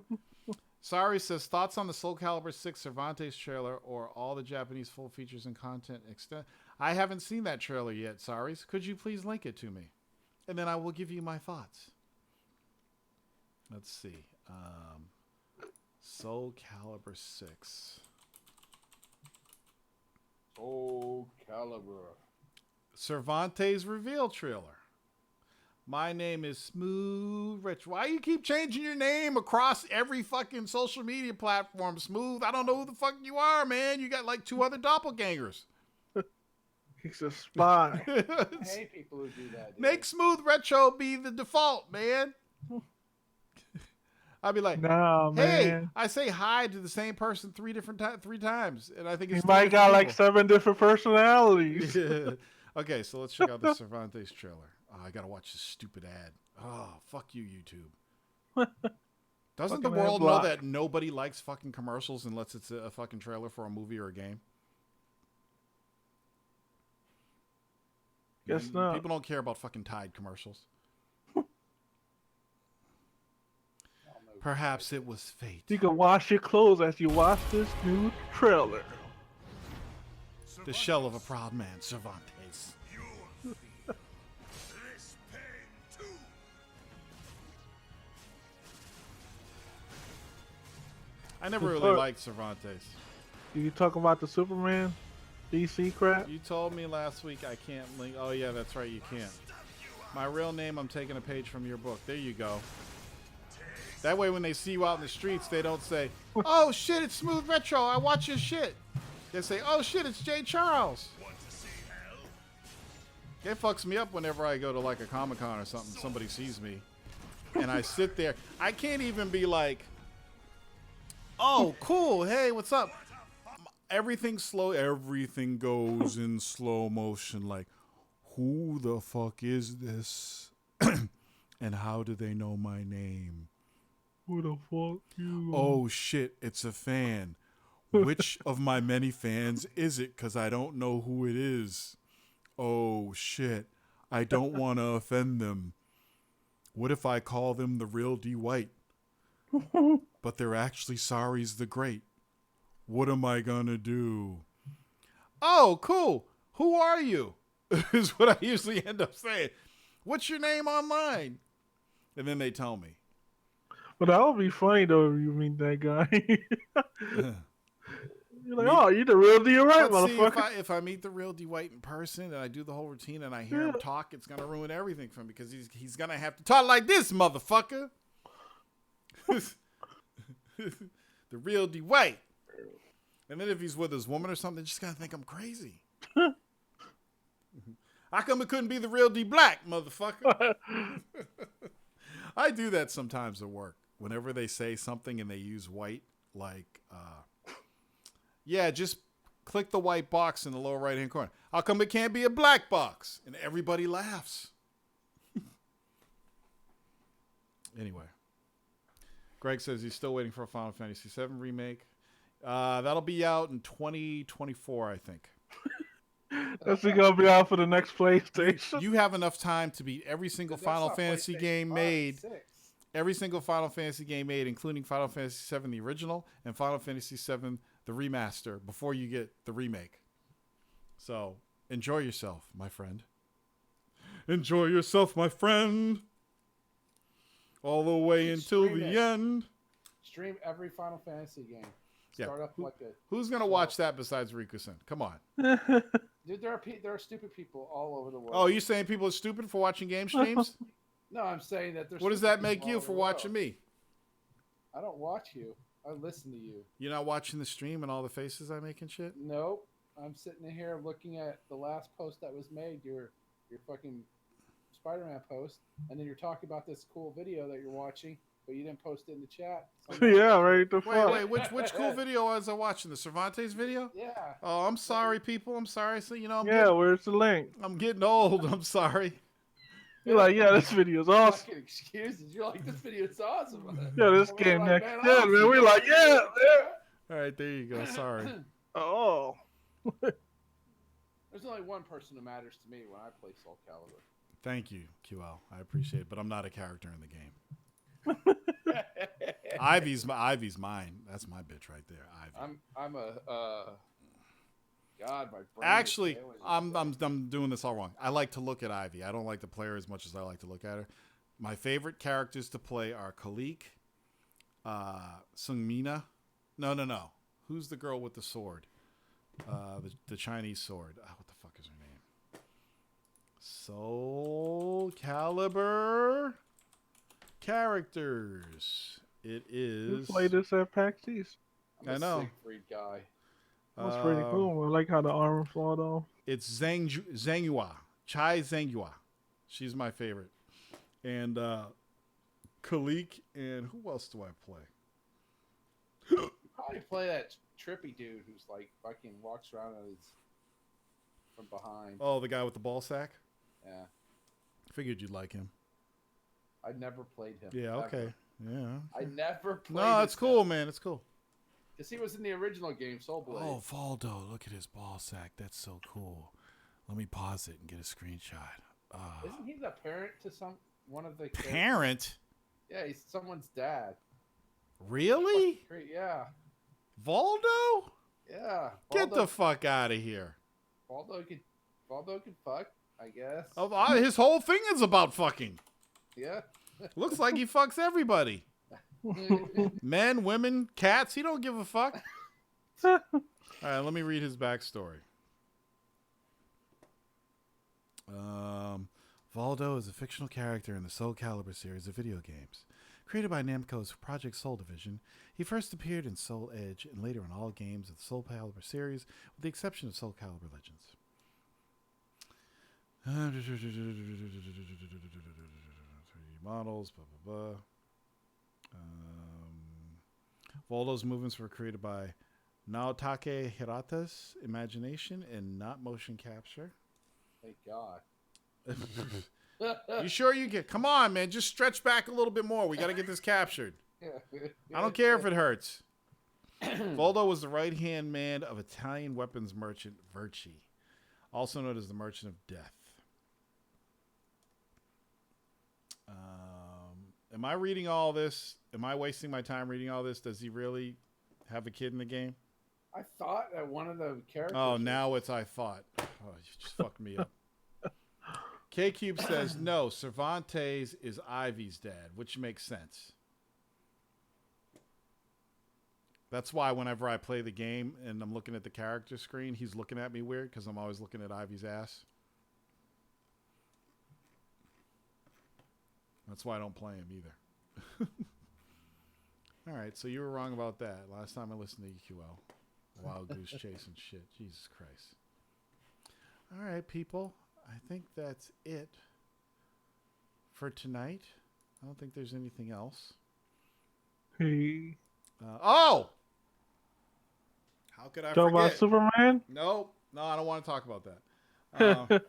Speaker 1: Sorry says thoughts on the Soul Calibur 6 Cervantes trailer or all the Japanese full features and content extent. I haven't seen that trailer yet. Sorry, could you please link it to me, and then I will give you my thoughts. Let's see. Soul Calibur 6.
Speaker 2: Soul Calibur.
Speaker 1: Cervantes reveal trailer. My name is Smooth Rich. Why you keep changing your name across every fucking social media platform, Smooth? I don't know who the fuck you are, man. You got like 2 other doppelgangers.
Speaker 3: He's a spy.
Speaker 2: I hate people who do that. Dude.
Speaker 1: Make Smooth Retro be the default, man. I'd be like,
Speaker 3: nah,
Speaker 1: hey,
Speaker 3: man.
Speaker 1: I say hi to the same person 3 times, and I think it's
Speaker 3: he might got like 7 different personalities.
Speaker 1: Okay, so let's check out the Cervantes trailer. Oh, I gotta watch this stupid ad. Oh, fuck you, YouTube. Doesn't the world know that nobody likes fucking commercials unless it's a fucking trailer for a movie or a game?
Speaker 3: Guess not.
Speaker 1: People don't care about fucking Tide commercials. Perhaps it was fate.
Speaker 3: You can wash your clothes as you watch this new trailer.
Speaker 1: The shell of a proud man, Cervantes. I never really liked Cervantes.
Speaker 3: You talking about the Superman DC crap?
Speaker 1: You told me last week I can't link. Oh, yeah, that's right. You can't. My real name, I'm taking a page from your book. There you go. That way when they see you out in the streets, they don't say, oh, shit, it's Smooth Retro. I watch your shit. They say, oh, shit, it's Jay Charles. It fucks me up whenever I go to like a Comic-Con or something. Somebody sees me. And I sit there. I can't even be like, oh, cool. Hey, what's up? Everything's slow. Everything goes in slow motion. Like, who the fuck is this? And how do they know my name?
Speaker 3: Who the fuck you?
Speaker 1: Oh, shit. It's a fan. Which of my many fans is it? Because I don't know who it is. Oh, shit. I don't want to offend them. What if I call them the real D. White? But they're actually Sorry's the Great. What am I going to do? Oh, cool. Who are you? Is what I usually end up saying. What's your name online? And then they tell me.
Speaker 3: But that would be funny, though, if you meet that guy. You're like, oh, you're the real D. White, motherfucker.
Speaker 1: See, if I meet the real D. White in person and I do the whole routine and I hear him talk, it's going to ruin everything for me because he's going to have to talk like this, motherfucker. The real D. White. And then if he's with his woman or something, they're just going to think I'm crazy. How come it couldn't be the real D. Black, motherfucker? I do that sometimes at work. Whenever they say something and they use white, like, yeah, just click the white box in the lower right-hand corner. How come it can't be a black box? And everybody laughs. Anyway. Greg says he's still waiting for a Final Fantasy VII remake. That'll be out in 2024, I think.
Speaker 3: That's going to be out for the next PlayStation.
Speaker 1: You have enough time to beat every single Final Fantasy game made. Every single Final Fantasy game made, including Final Fantasy VII, the original, and Final Fantasy VII, the remaster, before you get the remake. So, enjoy yourself, my friend. Enjoy yourself, my friend. All the way until the end.
Speaker 2: Stream every Final Fantasy game. Start up like a.
Speaker 1: Who's gonna watch that besides Riku-san? Come on.
Speaker 2: Dude, there are stupid people all over the world.
Speaker 1: Oh, you saying people are stupid for watching game streams?
Speaker 2: No, I'm saying that there's.
Speaker 1: What does that make you for watching me?
Speaker 2: I don't watch you. I listen to you.
Speaker 1: You're not watching the stream and all the faces I make and shit?
Speaker 2: Nope. I'm sitting here looking at the last post that was made, your fucking Spider-Man post, and then you're talking about this cool video that you're watching, but you didn't post it in the chat.
Speaker 3: Yeah, right.
Speaker 1: Wait, which cool video was I watching? The Cervantes video?
Speaker 2: Yeah.
Speaker 1: Oh, I'm sorry, people. I'm sorry. So
Speaker 3: where's the link?
Speaker 1: I'm getting old. I'm sorry.
Speaker 3: You're like, yeah, this video's awesome.
Speaker 2: Fucking excuses. You're like, this video's awesome.
Speaker 3: Yeah, this game next gen, man. We're like, yeah.
Speaker 1: All right, there you go. Sorry.
Speaker 3: Oh.
Speaker 2: There's only one person who matters to me when I play Soul Calibur.
Speaker 1: Thank you, QL. I appreciate it, but I'm not a character in the game. Ivy's mine. That's my bitch right there. Ivy.
Speaker 2: I'm a God, my brain.
Speaker 1: Actually, I'm doing this all wrong. I like to look at Ivy. I don't like to play her as much as I like to look at her. My favorite characters to play are Kalik, Sungmina. No. Who's the girl with the sword? The Chinese sword. What the fuck is her name? Soul Calibur characters. It
Speaker 3: You
Speaker 1: is.
Speaker 3: play this at PAX East.
Speaker 2: I'm
Speaker 1: I
Speaker 2: a
Speaker 1: know.
Speaker 2: Siegfried guy.
Speaker 3: That's pretty cool. I like how the armor fall though.
Speaker 1: It's Zhangyua. Chai Zhangyua. She's my favorite. And Kalik, and who else do I play?
Speaker 2: You probably play that trippy dude who's like fucking walks around and is from behind.
Speaker 1: Oh, the guy with the ball sack?
Speaker 2: Yeah.
Speaker 1: Figured you'd like him.
Speaker 2: I never played him.
Speaker 1: Yeah,
Speaker 2: ever.
Speaker 1: okay. Yeah.
Speaker 2: I never played
Speaker 1: No, it's cool, man. It's cool.
Speaker 2: Because he was in the original game, Soul Blade.
Speaker 1: Oh, Valdo, look at his ball sack. That's so cool. Let me pause it and get a screenshot.
Speaker 2: Isn't he the parent to one of the characters?
Speaker 1: Parent?
Speaker 2: Yeah, he's someone's dad.
Speaker 1: Really?
Speaker 2: Great, yeah.
Speaker 1: Valdo?
Speaker 2: Yeah.
Speaker 1: Get the fuck out of here.
Speaker 2: Valdo could fuck, I guess.
Speaker 1: His whole thing is about fucking.
Speaker 2: Yeah.
Speaker 1: Looks like he fucks everybody. Men, women, cats. He don't give a fuck. All right, let me read his backstory. Valdo is a fictional character in the Soul Calibur series of video games. Created by Namco's Project Soul division, he first appeared in Soul Edge and later in all games of the Soul Calibur series, with the exception of Soul Calibur Legends. Models, blah, blah, blah. Valdo's movements were created by Naotake Hirata's imagination and not motion capture.
Speaker 2: Thank God.
Speaker 1: You sure you get? Come on, man. Just stretch back a little bit more. We got to get this captured. I don't care if it hurts. Valdo was the right-hand man of Italian weapons merchant Verci, also known as the Merchant of Death. Am I reading all this? Am I wasting my time reading all this? Does he really have a kid in the game?
Speaker 2: I thought that one of the characters.
Speaker 1: Oh, now it's I thought. Oh, you just fucked me up. K-Cube says, no, Cervantes is Ivy's dad, which makes sense. That's why whenever I play the game and I'm looking at the character screen, he's looking at me weird because I'm always looking at Ivy's ass. That's why I don't play him either. All right, so you were wrong about that. Last time I listened to EQL. Wild Goose Chase and shit. Jesus Christ. All right, people. I think that's it for tonight. I don't think there's anything else.
Speaker 3: Hey.
Speaker 1: Oh! How could I
Speaker 3: Talk
Speaker 1: forget?
Speaker 3: about Superman?
Speaker 1: No, I don't want to talk about that.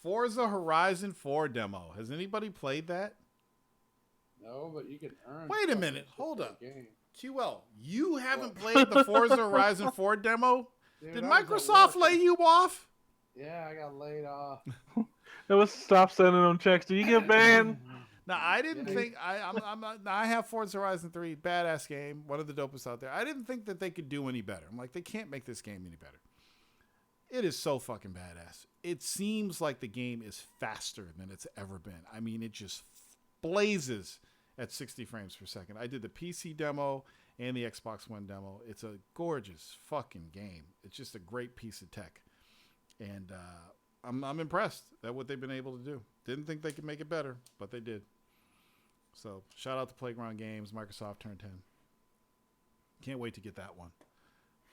Speaker 1: Forza Horizon 4 demo. Has anybody played that?
Speaker 2: No, but you can earn.
Speaker 1: Wait a minute. Hold up.
Speaker 2: Game.
Speaker 1: QL, you haven't played the Forza Horizon 4 demo?
Speaker 2: Dude,
Speaker 1: Did
Speaker 2: I was at
Speaker 1: Microsoft
Speaker 2: work.
Speaker 1: lay you off?
Speaker 2: Yeah, I got laid off.
Speaker 3: It was stop sending them checks. Do you get banned?
Speaker 1: Now, I didn't think I have Forza Horizon 3, badass game, one of the dopest out there. I didn't think that they could do any better. I'm like, they can't make this game any better. It is so fucking badass. It seems like the game is faster than it's ever been. I mean, it just blazes at 60 frames per second. I did the PC demo and the Xbox One demo. It's a gorgeous fucking game. It's just a great piece of tech. And I'm impressed at what they've been able to do. Didn't think they could make it better, but they did. So shout out to Playground Games, Microsoft Turn 10. Can't wait to get that one.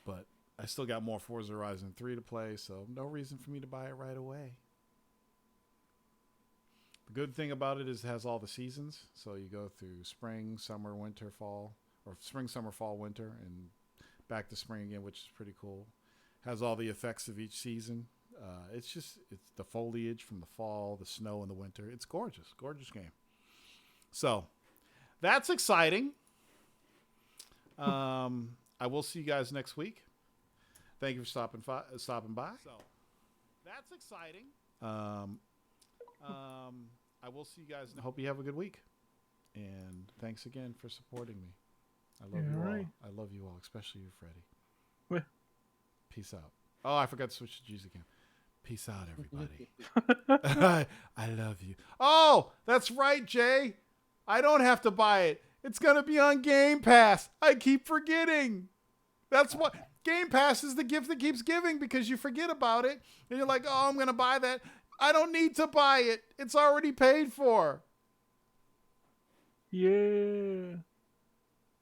Speaker 1: But I still got more Forza Horizon 3 to play, so no reason for me to buy it right away. The good thing about it is it has all the seasons. So you go through spring, summer, winter, fall, or spring, summer, fall, winter, and back to spring again, which is pretty cool. Has all the effects of each season. It's the foliage from the fall, the snow in the winter. It's gorgeous. Gorgeous game. So that's exciting. I will see you guys next week. Thank you for stopping by. So that's exciting. I will see you guys. Hope you have a good week. And thanks again for supporting me. I love you all. I love you all, especially you, Freddie.
Speaker 3: What?
Speaker 1: Peace out. Oh, I forgot to switch to G's again. Peace out, everybody. I love you. Oh, that's right, Jay. I don't have to buy it. It's going to be on Game Pass. I keep forgetting. That's what Game Pass is, the gift that keeps giving, because you forget about it and you're like, oh, I'm going to buy that. I don't need to buy it. It's already paid for.
Speaker 3: Yeah.